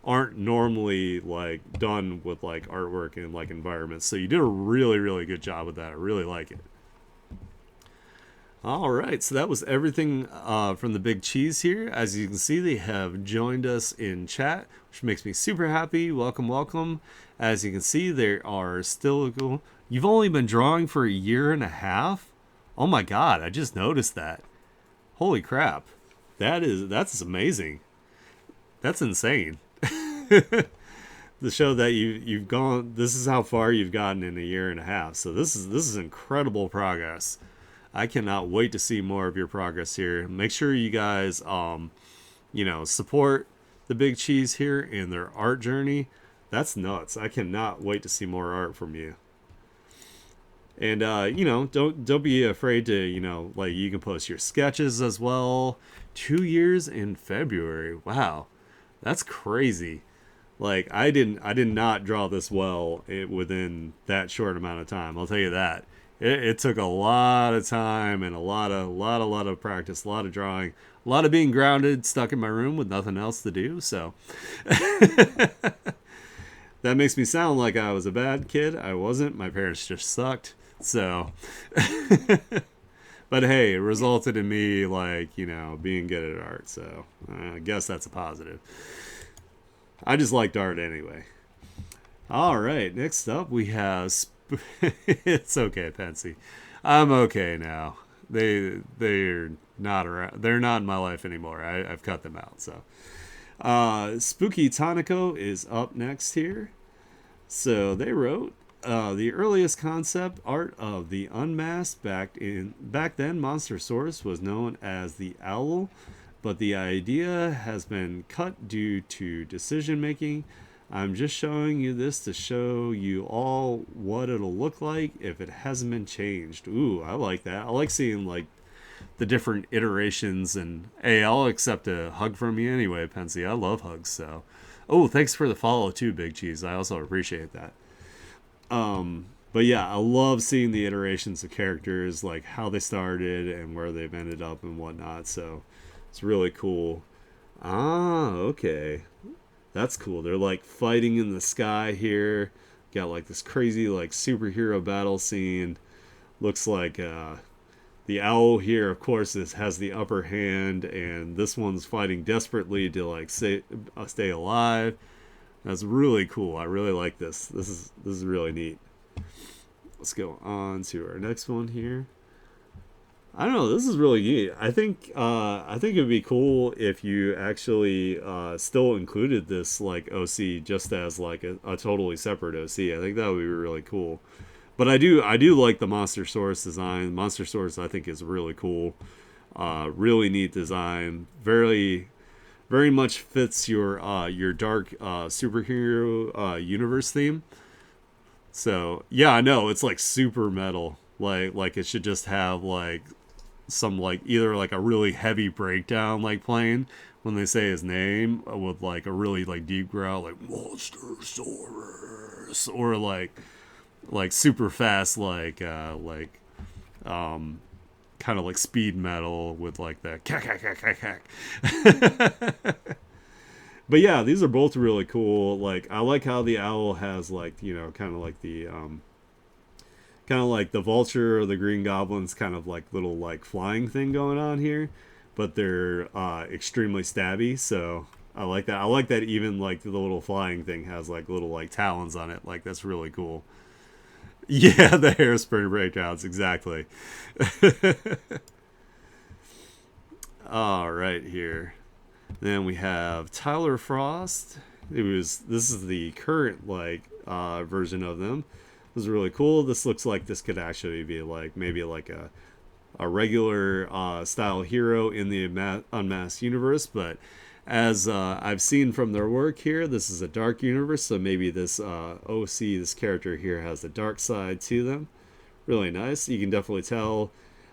aren't normally like done with like artwork and like environments. So you did a really, really good job with that. I really like it. All right, so that was everything from the Big Cheese here. As you can see, they have joined us in chat, which makes me super happy. Welcome, welcome. As you can see, there are still... You've only been drawing for a year and a half? Oh my god, I just noticed that. Holy crap. That's amazing. That's insane. The show that you've gone... This is how far you've gotten in a year and a half. So this is incredible progress. I cannot wait to see more of your progress here. Make sure you guys, you know, support the Big Cheese here in their art journey. That's nuts. I cannot wait to see more art from you. And you know, don't be afraid to, you know, like you can post your sketches as well. 2 years in February. Wow, that's crazy. Like I did not draw this well within that short amount of time. I'll tell you that. It took a lot of time and a lot of practice, a lot of drawing, a lot of being grounded, stuck in my room with nothing else to do. So that makes me sound like I was a bad kid. I wasn't. My parents just sucked. So, but hey, it resulted in me like, you know, being good at art. So I guess that's a positive. I just liked art anyway. All right. Next up we have... It's okay, Pensy. I'm okay now. They're not around. They're not in my life anymore. I've cut them out. So, Spooky Tonico is up next here. So they wrote the earliest concept art of the Unmasked. Back then, Monster Source was known as the Owl, but the idea has been cut due to decision making. I'm just showing you this to show you all what it'll look like if it hasn't been changed. Ooh, I like that. I like seeing like the different iterations, and hey, I'll accept a hug from you anyway, Pensy. I love hugs, so. Oh, thanks for the follow too, Big Cheese. I also appreciate that. But yeah, I love seeing the iterations of characters, like how they started and where they've ended up and whatnot. So it's really cool. Ah, okay. That's cool. They're like fighting in the sky here. Got like this crazy like superhero battle scene. Looks like the owl here, of course, has the upper hand, and this one's fighting desperately to like stay alive. That's really cool. I really like this. This is really neat. Let's go on to our next one here. I don't know. This is really neat. I think it'd be cool if you actually still included this like OC just as like a totally separate OC. I think that would be really cool. But I do like the Monster Source design. Monster Source I think is really cool. Really neat design. Very much fits your dark superhero universe theme. So yeah, I know it's like super metal. Like it should just have like some like either like a really heavy breakdown like playing when they say his name with like a really like deep growl like Monster Source, or like super fast like kind of like speed metal with like the cack. But yeah, these are both really cool. Like I like how the owl has like kind of like the vulture or the green goblin's kind of like little like flying thing going on here, but they're extremely stabby. So I like that. I like that even like the little flying thing has like little like talons on it. Like that's really cool. Yeah, the hairspray breakdowns exactly. All right, here. Then we have Tyler Frost. This is the current like version of them. This is really cool. This looks like this could actually be like maybe like a regular style hero in the Unmasked universe, but as I've seen from their work here, this is a dark universe, so maybe this OC, this character here, has a dark side to them. Really nice. You can definitely tell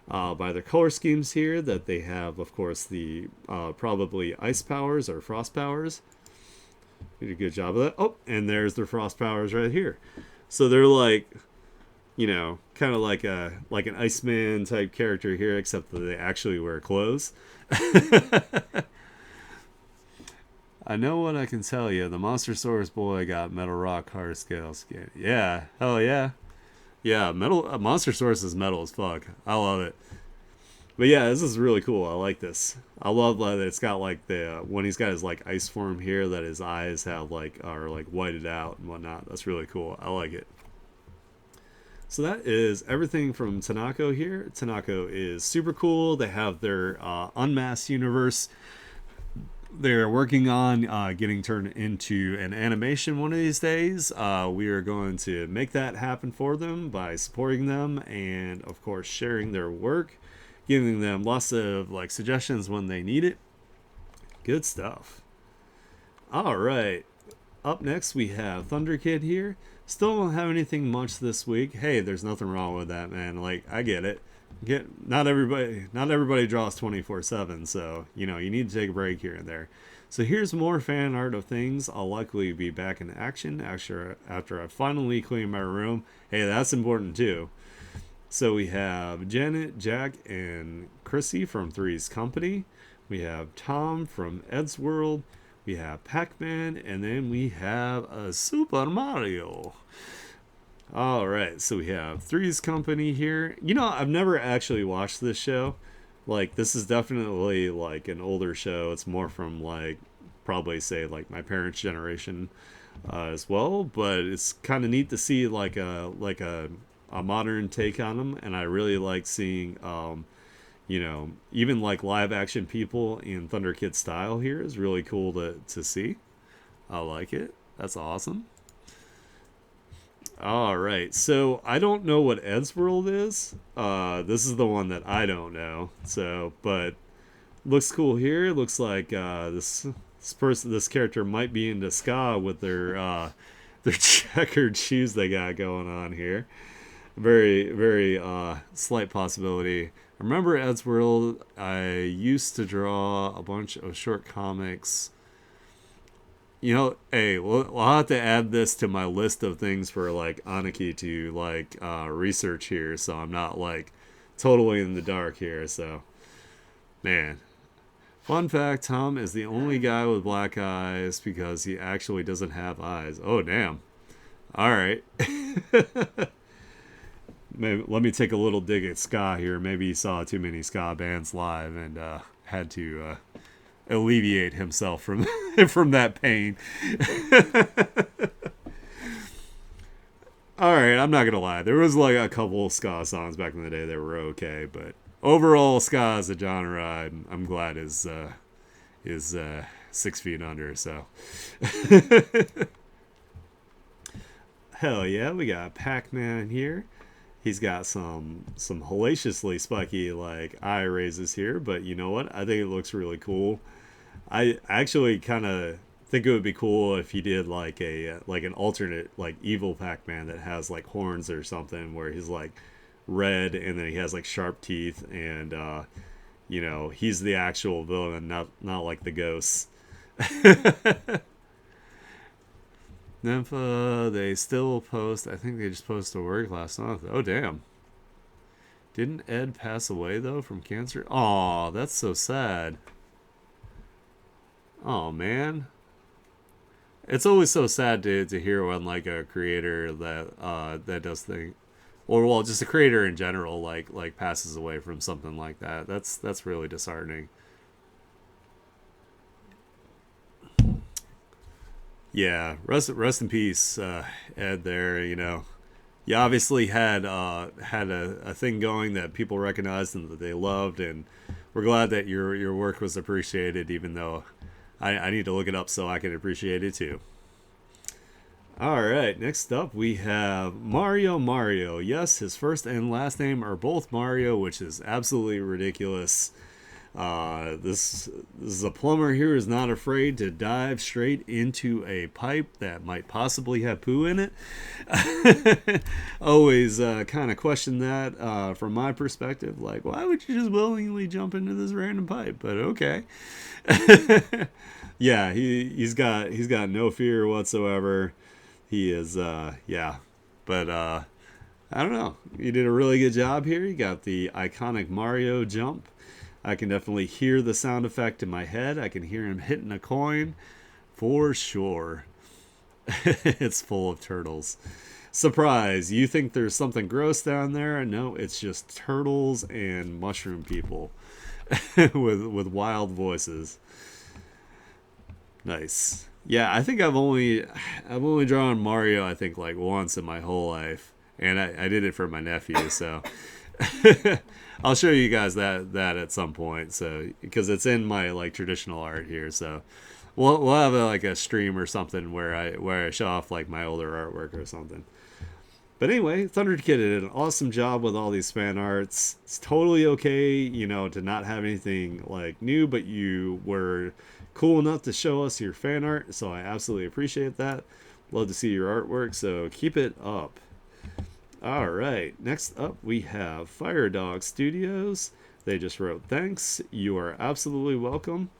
by their color schemes here that they have, of course, the probably ice powers or frost powers. Did a good job of that. Oh, and there's their frost powers right here. So they're like, kind of like an Iceman type character here, except that they actually wear clothes. I know what I can tell you. The Monster Source boy got Metal Rock hard scale skin. Yeah, hell yeah. Yeah, metal. Monster Source is metal as fuck. I love it. But yeah, this is really cool. I like this. I love that it's got like the when he's got his like ice form here, that his eyes have like are like whited out and whatnot. That's really cool. I like it. So that is everything from Tanako here. Tanako is super cool. They have their Unmasked universe. They're working on getting turned into an animation one of these days. We are going to make that happen for them by supporting them and, of course, sharing their work, giving them lots of like suggestions when they need it. Good stuff. All right. Up next, we have Thunder Kid here. Still don't have anything much this week. Hey, there's nothing wrong with that, man. Like, I get it. Not everybody draws 24/7, so you need to take a break here and there. So here's more fan art of things. I'll likely be back in action after I finally clean my room. Hey, that's important too. So we have Janet, Jack, and Chrissy from Three's Company. We have Tom from Ed's World. We have Pac-Man, and then we have a Super Mario. All right, so we have Three's Company here. I've never actually watched this show. Like, this is definitely like an older show. It's more from like probably say like my parents' generation as well. But it's kind of neat to see like a modern take on them, and I really like seeing even like live action people in Thunder Kid style here is really cool to see. I like it. That's awesome. All right, so I don't know what Ed's World is. This is the one that I don't know. So, but looks cool here. Looks like this character might be into ska with their checkered shoes they got going on here. Very very slight possibility. I remember Ed's World. I used to draw a bunch of short comics. Hey, we'll have to add this to my list of things for like Aniki to like research here, so I'm not like totally in the dark here. So, man, fun fact: Tom is the only guy with black eyes because he actually doesn't have eyes. Oh, damn! All right, maybe let me take a little dig at ska here. Maybe he saw too many ska bands live and had to alleviate himself from from that pain. All right, I'm not gonna lie. There was like a couple of ska songs back in the day that were okay, but overall, ska as a genre, I'm glad is 6 feet under. So, hell yeah, we got Pac-Man here. He's got some hellaciously spiky like eye raises here, but you know what? I think it looks really cool. I actually kind of think it would be cool if he did like an alternate like evil Pac-Man that has like horns or something, where he's like red and then he has like sharp teeth, and he's the actual villain, not like the ghosts. Nympha, they still post. I think they just posted a work last month. Oh damn! Didn't Ed pass away though from cancer? Aw, that's so sad. Oh man. It's always so sad to hear when like a creator that does things, or well, just a creator in general, like passes away from something like that. That's really disheartening. Yeah, rest in peace, Ed. There, you obviously had a thing going that people recognized and that they loved, and we're glad that your work was appreciated, even though I need to look it up so I can appreciate it too. All right, next up we have Mario Mario. Yes, his first and last name are both Mario, which is absolutely ridiculous. This is a plumber here who's not afraid to dive straight into a pipe that might possibly have poo in it. Always kind of question that from my perspective. Like, why would you just willingly jump into this random pipe? But okay. Yeah, he's got no fear whatsoever. He is yeah, but I don't know. You did a really good job here. You got the iconic Mario jump. I can definitely hear the sound effect in my head. I can hear him hitting a coin for sure. It's full of turtles. Surprise! You think there's something gross down there? No, it's just turtles and mushroom people with wild voices. Nice. Yeah, I think I've only drawn Mario I think like once in my whole life, and I did it for my nephew. So I'll show you guys that at some point. So because it's in my like traditional art here. So we'll have like a stream or something where I show off like my older artwork or something. But anyway, Thunder Kid did an awesome job with all these fan arts. It's totally okay, to not have anything like new, but you were cool enough to show us your fan art, so I absolutely appreciate that. Love to see your artwork, so keep it up. All right, next up we have Fire Dog Studios. They just wrote, "Thanks. You are absolutely welcome.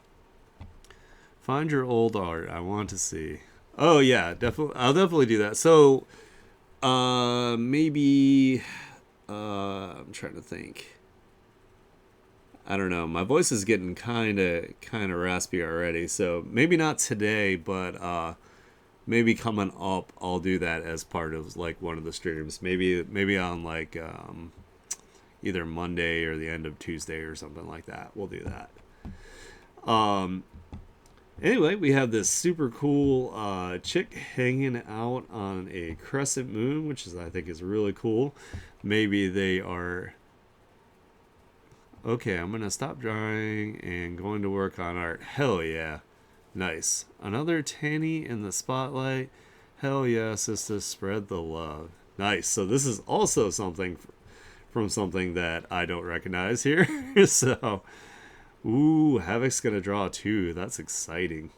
Find your old art. I want to see." Oh yeah, definitely. I'll definitely do that. So maybe I'm trying to think. I don't know. My voice is getting kind of raspy already, so maybe not today, but maybe coming up I'll do that as part of like one of the streams. Maybe on like either Monday or the end of Tuesday or something like that. We'll do that. Um Anyway, we have this super cool chick hanging out on a crescent moon, which I think is really cool. Maybe they are. Okay, I'm gonna stop drawing and going to work on art. Hell yeah, nice. Another Tanny in the spotlight. Hell yeah, sister, spread the love. Nice. So this is also something from something that I don't recognize here. So. Ooh, Havoc's gonna draw too. That's exciting.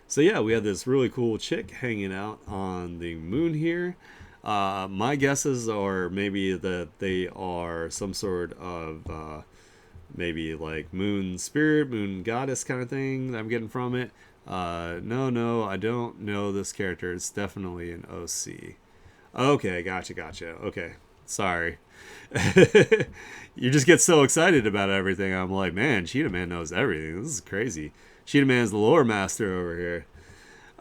So yeah, we have this really cool chick hanging out on the moon here. My guesses are maybe that they are some sort of maybe like moon spirit, moon goddess kind of thing that I'm getting from it. No, I don't know this character. It's definitely an OC. Okay, gotcha. Okay, sorry. You just get so excited about everything. I'm like, man, Cheetah Man knows everything. This is crazy. Cheetah Man's the lore master over here.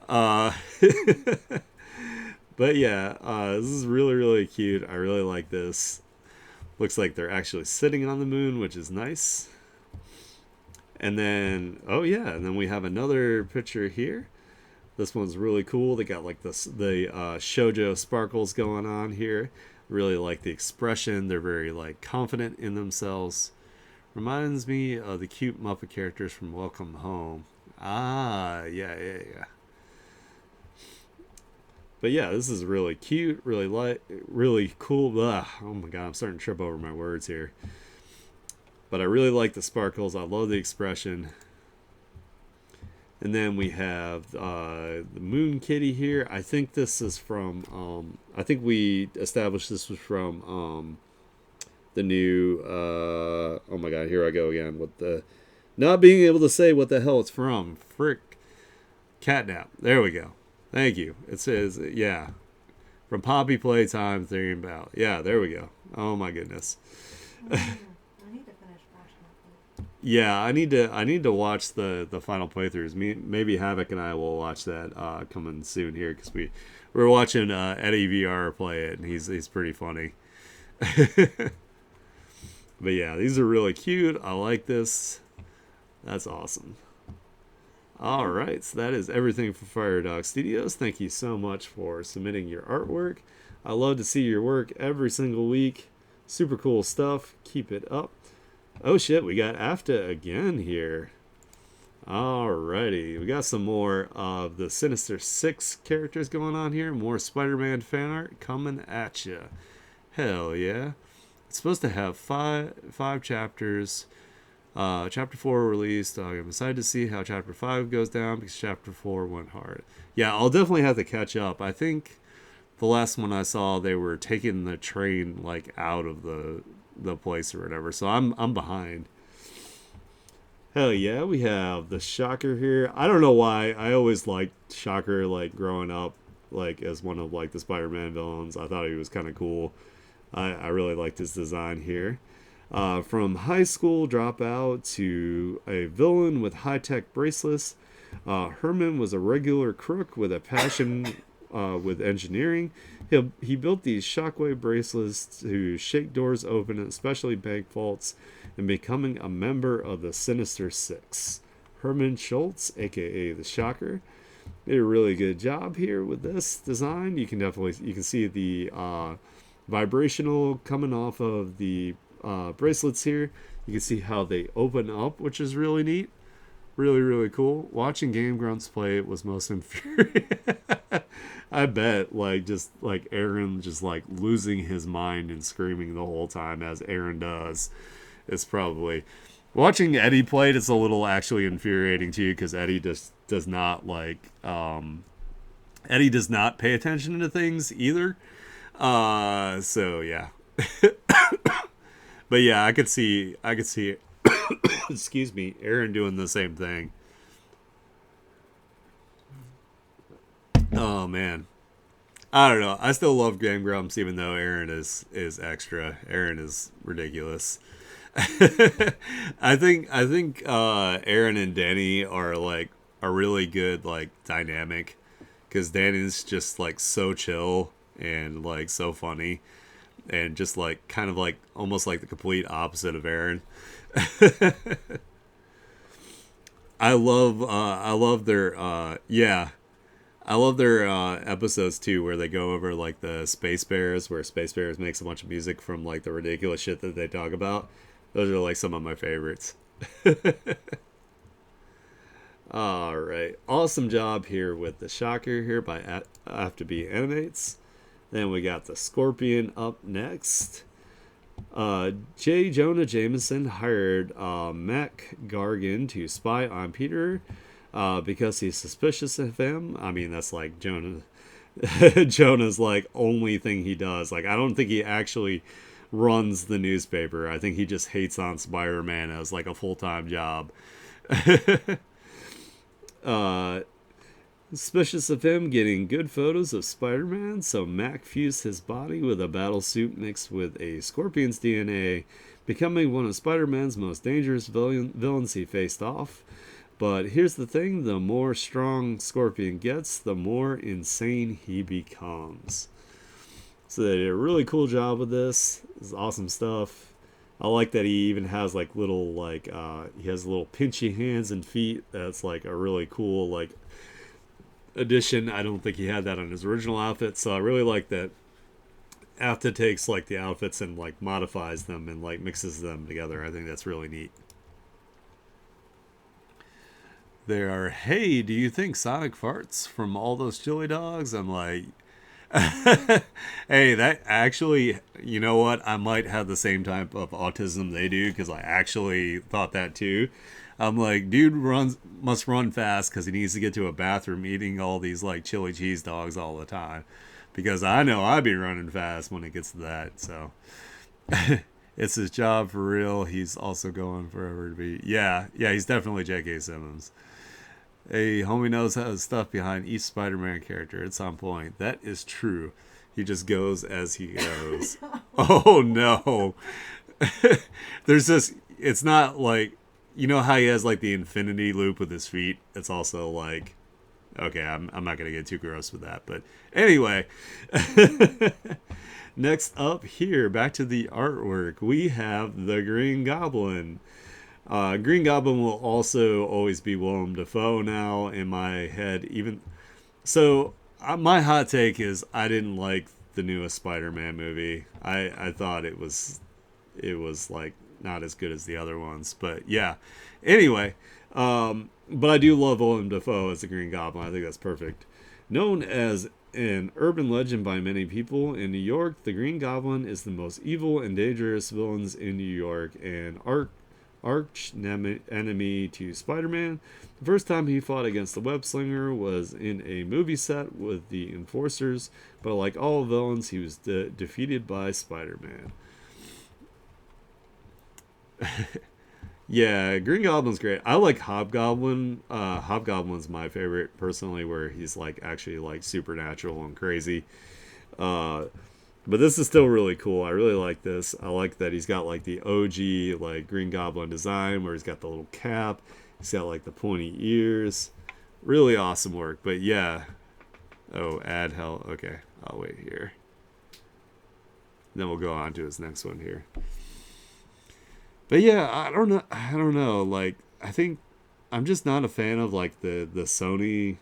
Uh, but yeah, this is really, really cute. I really like this. Looks like they're actually sitting on the moon, which is nice. And then, oh yeah, and then we have another picture here. This one's really cool. They got like the shoujo sparkles going on here. Really like the expression. They're very like confident in themselves. Reminds me of the cute Muppet characters from Welcome Home. Ah, yeah. But yeah, this is really cute, really cool. Blah. Oh my god, I'm starting to trip over my words here. But I really like the sparkles. I love the expression. And then we have the Moon Kitty here. I think this is from. I think we established this was from the new. Oh my god! Here I go again with the not being able to say what the hell it's from. Frick, Catnap. There we go. Thank you. It says yeah, from Poppy Playtime Theme About. Yeah, there we go. Oh my goodness. I need to finish watching that. Yeah, I need to watch the final playthroughs. Maybe Havoc and I will watch that coming soon here because we're watching Eddie VR play it and he's pretty funny. But yeah, these are really cute. I like this. That's awesome. All right, so that is everything for Fire Dog Studios. Thank you so much for submitting your artwork. I love to see your work every single week. Super cool stuff. Keep it up. Oh shit, we got AFTA again here. Alrighty, we got some more of the Sinister Six characters going on here. More Spider-Man fan art coming at ya. Hell yeah! It's supposed to have five chapters. Chapter 4 released. I'm excited to see how Chapter 5 goes down because Chapter 4 went hard. Yeah, I'll definitely have to catch up. I think the last one I saw, they were taking the train like out of the place or whatever. So I'm behind. Hell yeah, we have the Shocker here. I don't know why I always liked Shocker like growing up, like as one of like the Spider-Man villains. I thought he was kind of cool. I really liked his design here. From high school dropout to a villain with high-tech bracelets, Herman was a regular crook with a passion with engineering. He built these shockwave bracelets to shake doors open, especially bank vaults, and becoming a member of the Sinister Six. Herman Schultz, aka the Shocker, did a really good job here with this design. You can see the vibrational coming off of the bracelets here. You can see how they open up, which is really neat. Really, really cool. Watching Game Grumps play it was most infuriating. I bet, just Aaron just losing his mind and screaming the whole time as Aaron does. It's probably watching Eddie play it. It's a little actually infuriating to you because Eddie just does not Eddie does not pay attention to things either. So yeah. But yeah, I could see excuse me, Aaron doing the same thing. Oh man. I don't know. I still love Game Grumps even though Aaron is extra. Aaron is ridiculous. I think Aaron and Danny are really good dynamic cuz Danny's just so chill and so funny and just kind of almost the complete opposite of Aaron. I love their episodes too where they go over the Space Bears, where Space Bears makes a bunch of music from the ridiculous shit that they talk about. Those are some of my favorites. All right, awesome job here with the Shocker here by Have to Be Animates. Then we got the Scorpion up next. J. Jonah Jameson hired Mac Gargan to spy on Peter because he's suspicious of him. I mean, that's Jonah. Jonah's only thing he does. I don't think he actually runs the newspaper. I think he just hates on Spider-Man as a full-time job. Suspicious of him getting good photos of Spider-Man, so Mac fused his body with a battle suit mixed with a Scorpion's DNA, becoming one of Spider-Man's most dangerous villains he faced off. But here's the thing, the more strong Scorpion gets, the more insane he becomes. So they did a really cool job with this. This is awesome stuff. I like that he even has little he has little pinchy hands and feet. That's a really cool addition. I don't think he had that on his original outfit, so I really like that AFTA takes the outfits and modifies them and mixes them together. I think that's really neat. They are, hey, do you think Sonic farts from all those chili dogs? I'm hey, that actually, you know what? I might have the same type of autism they do because I actually thought that too. I'm dude must run fast because he needs to get to a bathroom eating all these chili cheese dogs all the time. Because I know I'd be running fast when it gets to that. So it's his job for real. He's also going forever to be. Yeah, he's definitely J.K. Simmons. Hey, homie knows how his stuff behind each Spider-Man character. It's on point. That is true. He just goes as he goes. Oh no. There's this. It's not you know how he has like the infinity loop with his feet? It's also like, okay, I'm not gonna get too gross with that, but anyway. Next up here, back to the artwork, we have the Green Goblin. Green Goblin will also always be Willem Dafoe now in my head. Even so, my hot take is I didn't like the newest Spider-Man movie. I thought it was like not as good as the other ones, but yeah. Anyway, but I do love Willem Dafoe as the Green Goblin. I think that's perfect. Known as an urban legend by many people in New York, the Green Goblin is the most evil and dangerous villains in New York and arch enemy to Spider-Man. The first time he fought against the Web Slinger was in a movie set with the Enforcers, but like all villains, he was defeated by Spider-Man. Yeah, Green Goblin's great. I like Hobgoblin. Hobgoblin's my favorite personally, where he's like actually like supernatural and crazy. Uh, but this is still really cool. I really like this. I like that he's got like the OG like Green Goblin design, where he's got the little cap. He's got like the pointy ears. Really awesome work. But yeah. Oh, add hell. Okay, I'll wait here. Then we'll go on to his next one here. But yeah, I don't know. I don't know. Like, I think I'm just not a fan of like the Sony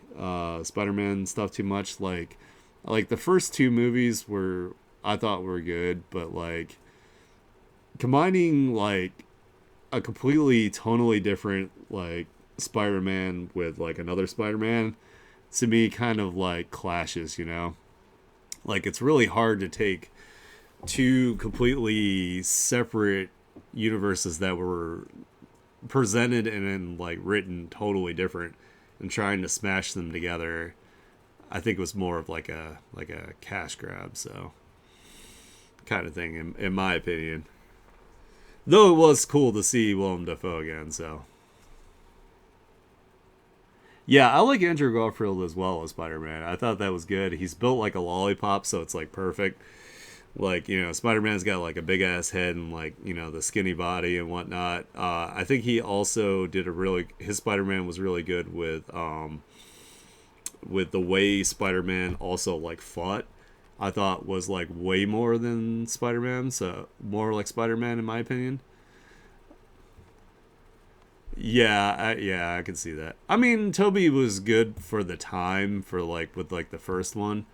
Spider-Man stuff too much. Like the first two movies were I thought were good, but like combining like a completely tonally different like Spider-Man with like another Spider-Man to me kind of like clashes. Like it's really hard to take two completely separate universes that were presented and then like written totally different and trying to smash them together. I think it was more of like a cash grab, so kind of thing in my opinion. Though it was cool to see Willem Dafoe again, so yeah, I like Andrew Garfield as well as Spider-Man. I thought that was good. He's built like a lollipop, so it's like perfect. Like, Spider-Man's got like a big ass head and like, the skinny body and whatnot. I think he also did his Spider-Man was really good with the way Spider-Man also like fought. I thought was like way more than Spider-Man, so more like Spider-Man in my opinion. Yeah, I can see that. I mean, Toby was good for the time for like with like the first one.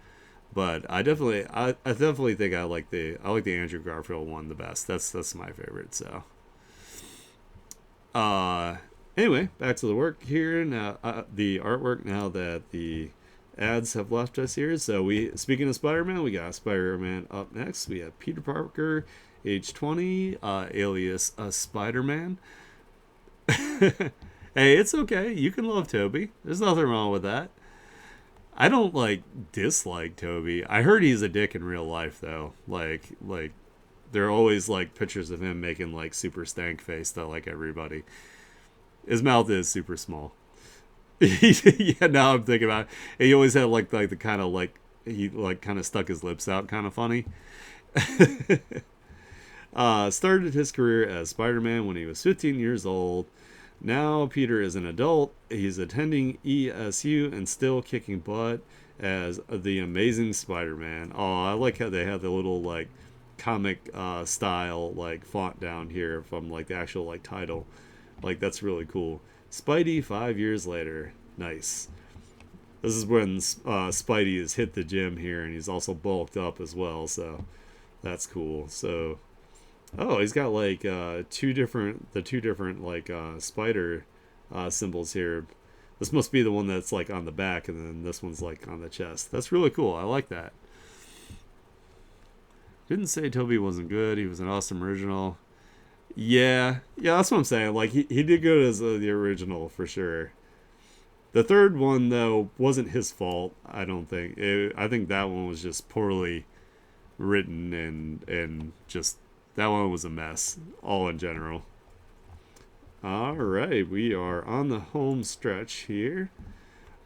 But I definitely think I like the Andrew Garfield one the best. That's my favorite. So, uh, anyway, back to the work here now. The artwork now that the ads have left us here. So speaking of Spider-Man, we got Spider-Man up next. We have Peter Parker, age 20, alias Spider-Man. Hey, it's okay. You can love Toby. There's nothing wrong with that. I don't like dislike Toby. I heard he's a dick in real life though. Like there are always like pictures of him making like super stank face to like everybody. His mouth is super small. Yeah, now I'm thinking about it. He always had like the kind of like he like kind of stuck his lips out, kind of funny. Started his career as Spider-Man when he was 15 years old. Now Peter is an adult. He's attending ESU and still kicking butt as the Amazing Spider-Man. Oh, I like how they have the little like comic style like font down here from like the actual like title. Like that's really cool. Spidey 5 years later. Nice. This is when Spidey has hit the gym here, and he's also bulked up as well. So that's cool. So oh, he's got like two different like spider symbols here. This must be the one that's like on the back, and then this one's like on the chest. That's really cool. I like that. Didn't say Toby wasn't good. He was an awesome original. Yeah, that's what I'm saying. Like he did good as the original for sure. The third one though wasn't his fault. I don't think. I think that one was just poorly written and just that one was a mess all in general. All right, we are on the home stretch here.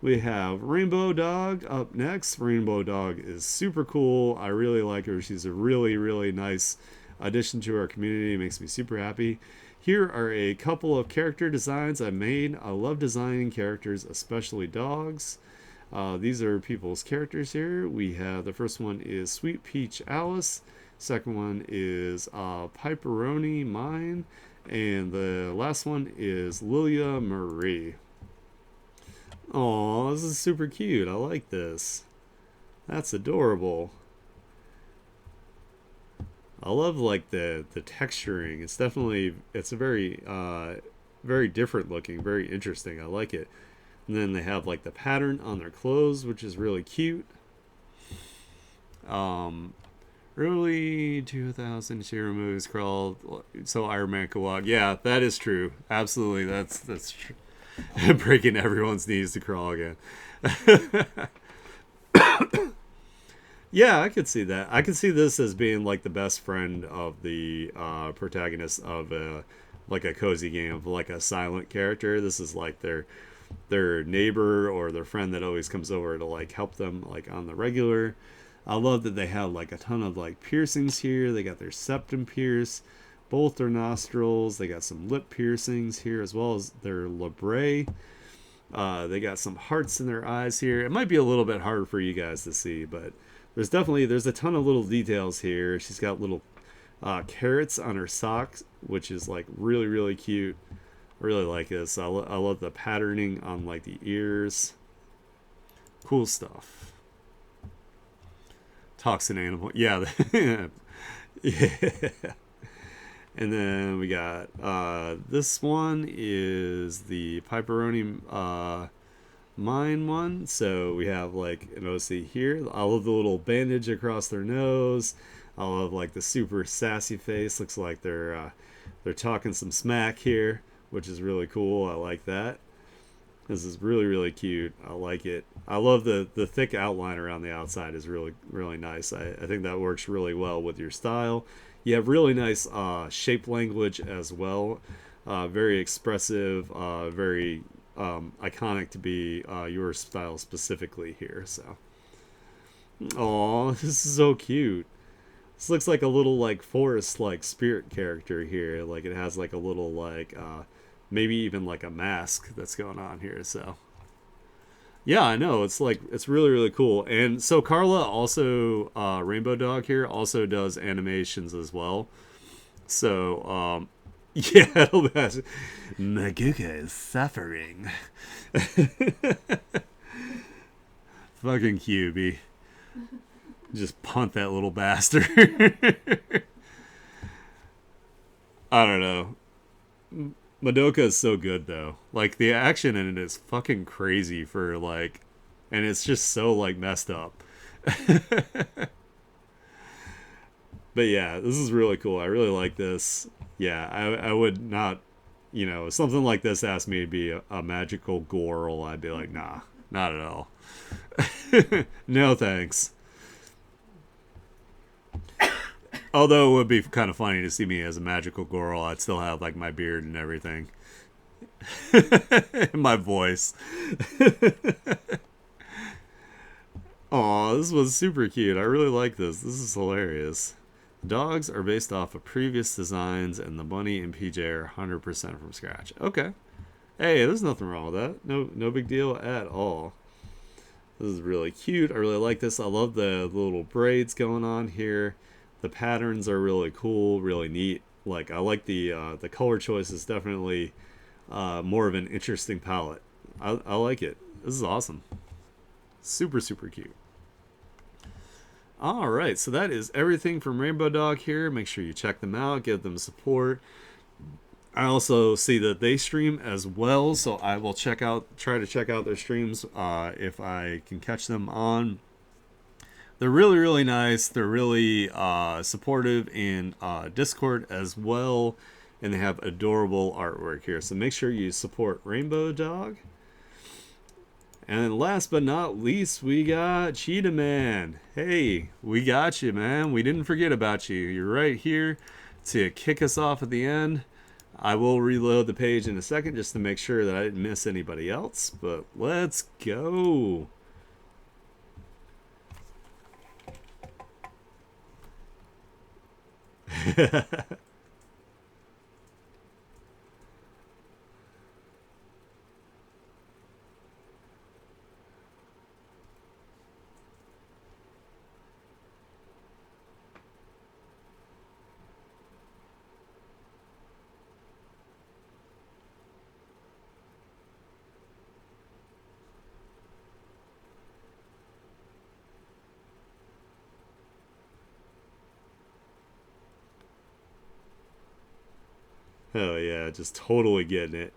We have Rainbow Dog up next. Rainbow Dog is super cool. I really like her. She's a really, really nice addition to our community. It makes me super happy. Here are a couple of character designs I made. I love designing characters, especially dogs. These are people's characters here. We have the first one is Sweet Peach Alice. Second one is Piperoni Mine. And the last one is Lilia Marie. Aw, this is super cute. I like this. That's adorable. I love like the texturing. It's definitely it's a very different looking, very interesting. I like it. And then they have like the pattern on their clothes, which is really cute. Early 2000 Shiro movies crawled so Iron Man could walk. Yeah, that is true. Absolutely, that's true. Breaking everyone's knees to crawl again. Yeah, I could see that. I could see this as being like the best friend of the protagonist of like a cozy game of like a silent character. This is like their neighbor or their friend that always comes over to like help them like on the regular. I love that they have like a ton of like piercings here. They got their septum pierced, both their nostrils. They got some lip piercings here as well as their labrae. They got some hearts in their eyes here. It might be a little bit harder for you guys to see, but there's a ton of little details here. She's got little carrots on her socks, which is like really really cute. I really like this. I love the patterning on like the ears. Cool stuff. Toxin animal. Yeah. Yeah. And then we got this one is the Piperoni mine one. So we have like an OC here. I love the little bandage across their nose. I love like the super sassy face. Looks like they're talking some smack here, which is really cool. I like that. This is really really cute. I like it. I love the thick outline around the outside is really really nice. I think that works really well with your style. You have really nice shape language as well. Very expressive, very iconic to be your style specifically here. So, oh, this is so cute. This looks like a little like forest like spirit character here. Like it has like a little like maybe even like a mask that's going on here. So yeah, I know it's like it's really really cool. And so Carla also Rainbow Dog here also does animations as well. So yeah, it'll be Maguka is suffering. Fucking QB. Just punt that little bastard. I don't know. Madoka is so good though. Like the action in it is fucking crazy for like, and it's just so like messed up. But yeah, this is really cool. I really like this. Yeah, I would not, if something like this asked me to be a magical girl, I'd be like, nah, not at all. No thanks. Although it would be kind of funny to see me as a magical girl, I'd still have like my beard and everything. My voice. Aw, this was super cute. I really like this. This is hilarious. The dogs are based off of previous designs, and the bunny and PJ are 100% from scratch. Okay. Hey, there's nothing wrong with that. No big deal at all. This is really cute. I really like this. I love the little braids going on here. The patterns are really cool, really neat. Like I like the color choice is definitely more of an interesting palette. I like it. This is awesome. Super super cute. All right, so that is everything from Rainbow Dog here. Make sure you check them out, give them support. I also see that they stream as well, so I will try to check out their streams if I can catch them on. They're really, really nice. They're really supportive in Discord as well, and they have adorable artwork here. So make sure you support Rainbow Dog. And last but not least, we got Cheetah Man. Hey, we got you, man. We didn't forget about you. You're right here to kick us off at the end. I will reload the page in a second just to make sure that I didn't miss anybody else. But let's go. Hell yeah, just totally getting it.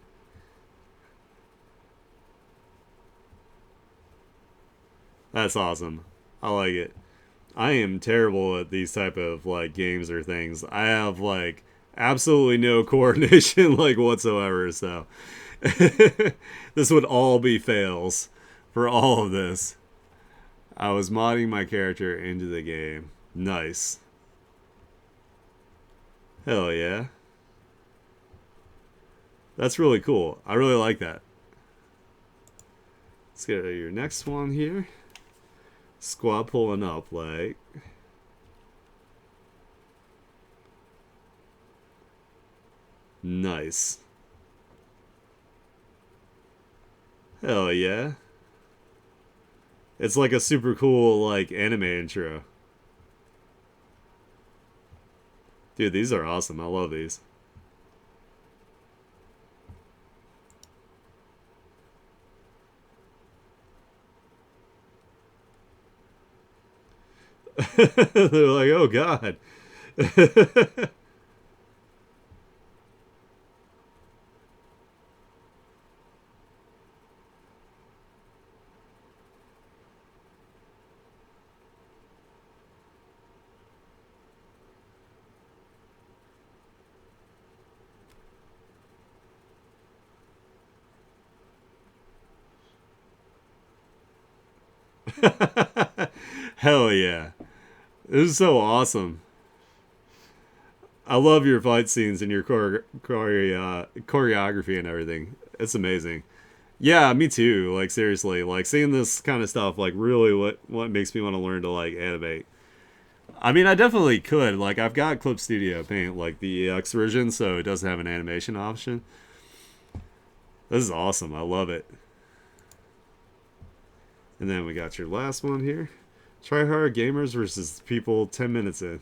That's awesome. I like it. I am terrible at these type of like games or things. I have like absolutely no coordination like whatsoever. So this would all be fails for all of this. I was modding my character into the game. Nice. Hell yeah. That's really cool. I really like that. Let's get your next one here. Squad pulling up like nice. Hell yeah. It's like a super cool like anime intro. Dude, these are awesome. I love these. They're like, oh god. Hell yeah. This is so awesome. I love your fight scenes and your choreography and everything. It's amazing. Yeah, me too. Like seriously, like seeing this kind of stuff, like really, what makes me want to learn to like animate. I mean, I definitely could. Like, I've got Clip Studio Paint, like the EX version, so it does have an animation option. This is awesome. I love it. And then we got your last one here. Try hard gamers versus people 10 minutes in.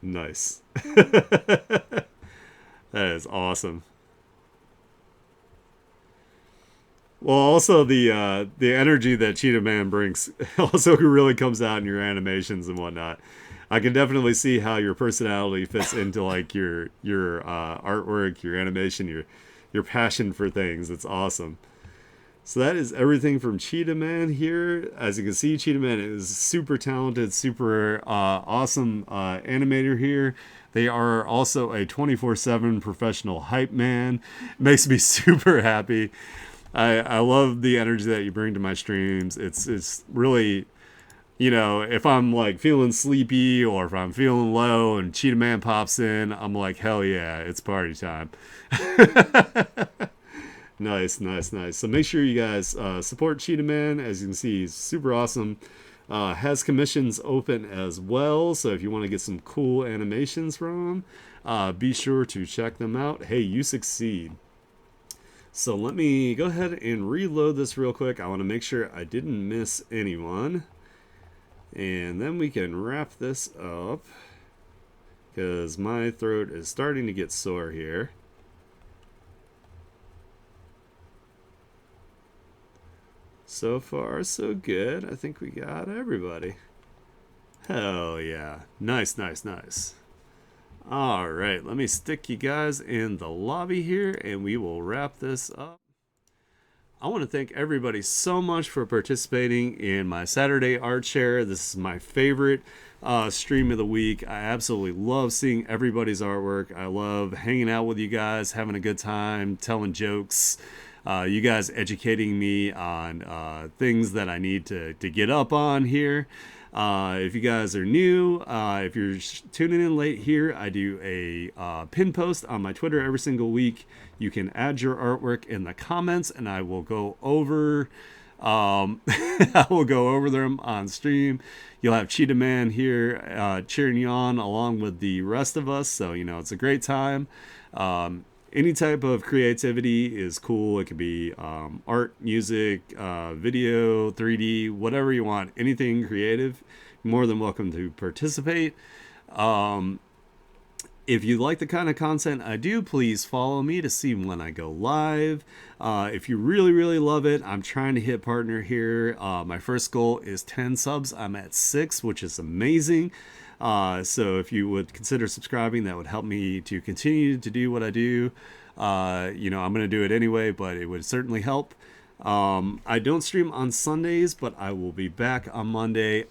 Nice. That is awesome. Well, also the energy that Cheetah Man brings also really comes out in your animations and whatnot. I can definitely see how your personality fits into like your artwork, your animation, your passion for things. It's awesome. So that is everything from Cheetah Man here. As you can see, Cheetah Man is super talented, super awesome animator here. They are also a 24/7 professional hype man. Makes me super happy. I love the energy that you bring to my streams. It's really, if I'm like feeling sleepy or if I'm feeling low and Cheetah Man pops in, I'm like, hell yeah, it's party time. Nice, nice, nice. So make sure you guys support Cheetah Man. As you can see, he's super awesome. Has commissions open as well. So if you want to get some cool animations from him, be sure to check them out. Hey, you succeed. So let me go ahead and reload this real quick. I want to make sure I didn't miss anyone. And then we can wrap this up because my throat is starting to get sore here. So far, so good. I think we got everybody. Hell yeah. Nice, nice, nice. All right, let me stick you guys in the lobby here and we will wrap this up. I want to thank everybody so much for participating in my Saturday art share. This is my favorite stream of the week. I absolutely love seeing everybody's artwork. I love hanging out with you guys, having a good time, telling jokes. You guys educating me on things that I need to get up on here. If you guys are new, if you're tuning in late here, I do a pin post on my Twitter every single week. You can add your artwork in the comments, and I will go over. I will go over them on stream. You'll have Cheetah Man here cheering you on along with the rest of us. So it's a great time. Any type of creativity is cool. It could be art, music, video, 3D, whatever you want. Anything creative, you're more than welcome to participate. If you like the kind of content I do, please follow me to see when I go live. If you really, really love it, I'm trying to hit partner here. My first goal is 10 subs. I'm at 6, which is amazing. So if you would consider subscribing, that would help me to continue to do what I do. I'm going to do it anyway, but it would certainly help. I don't stream on Sundays, but I will be back on Monday.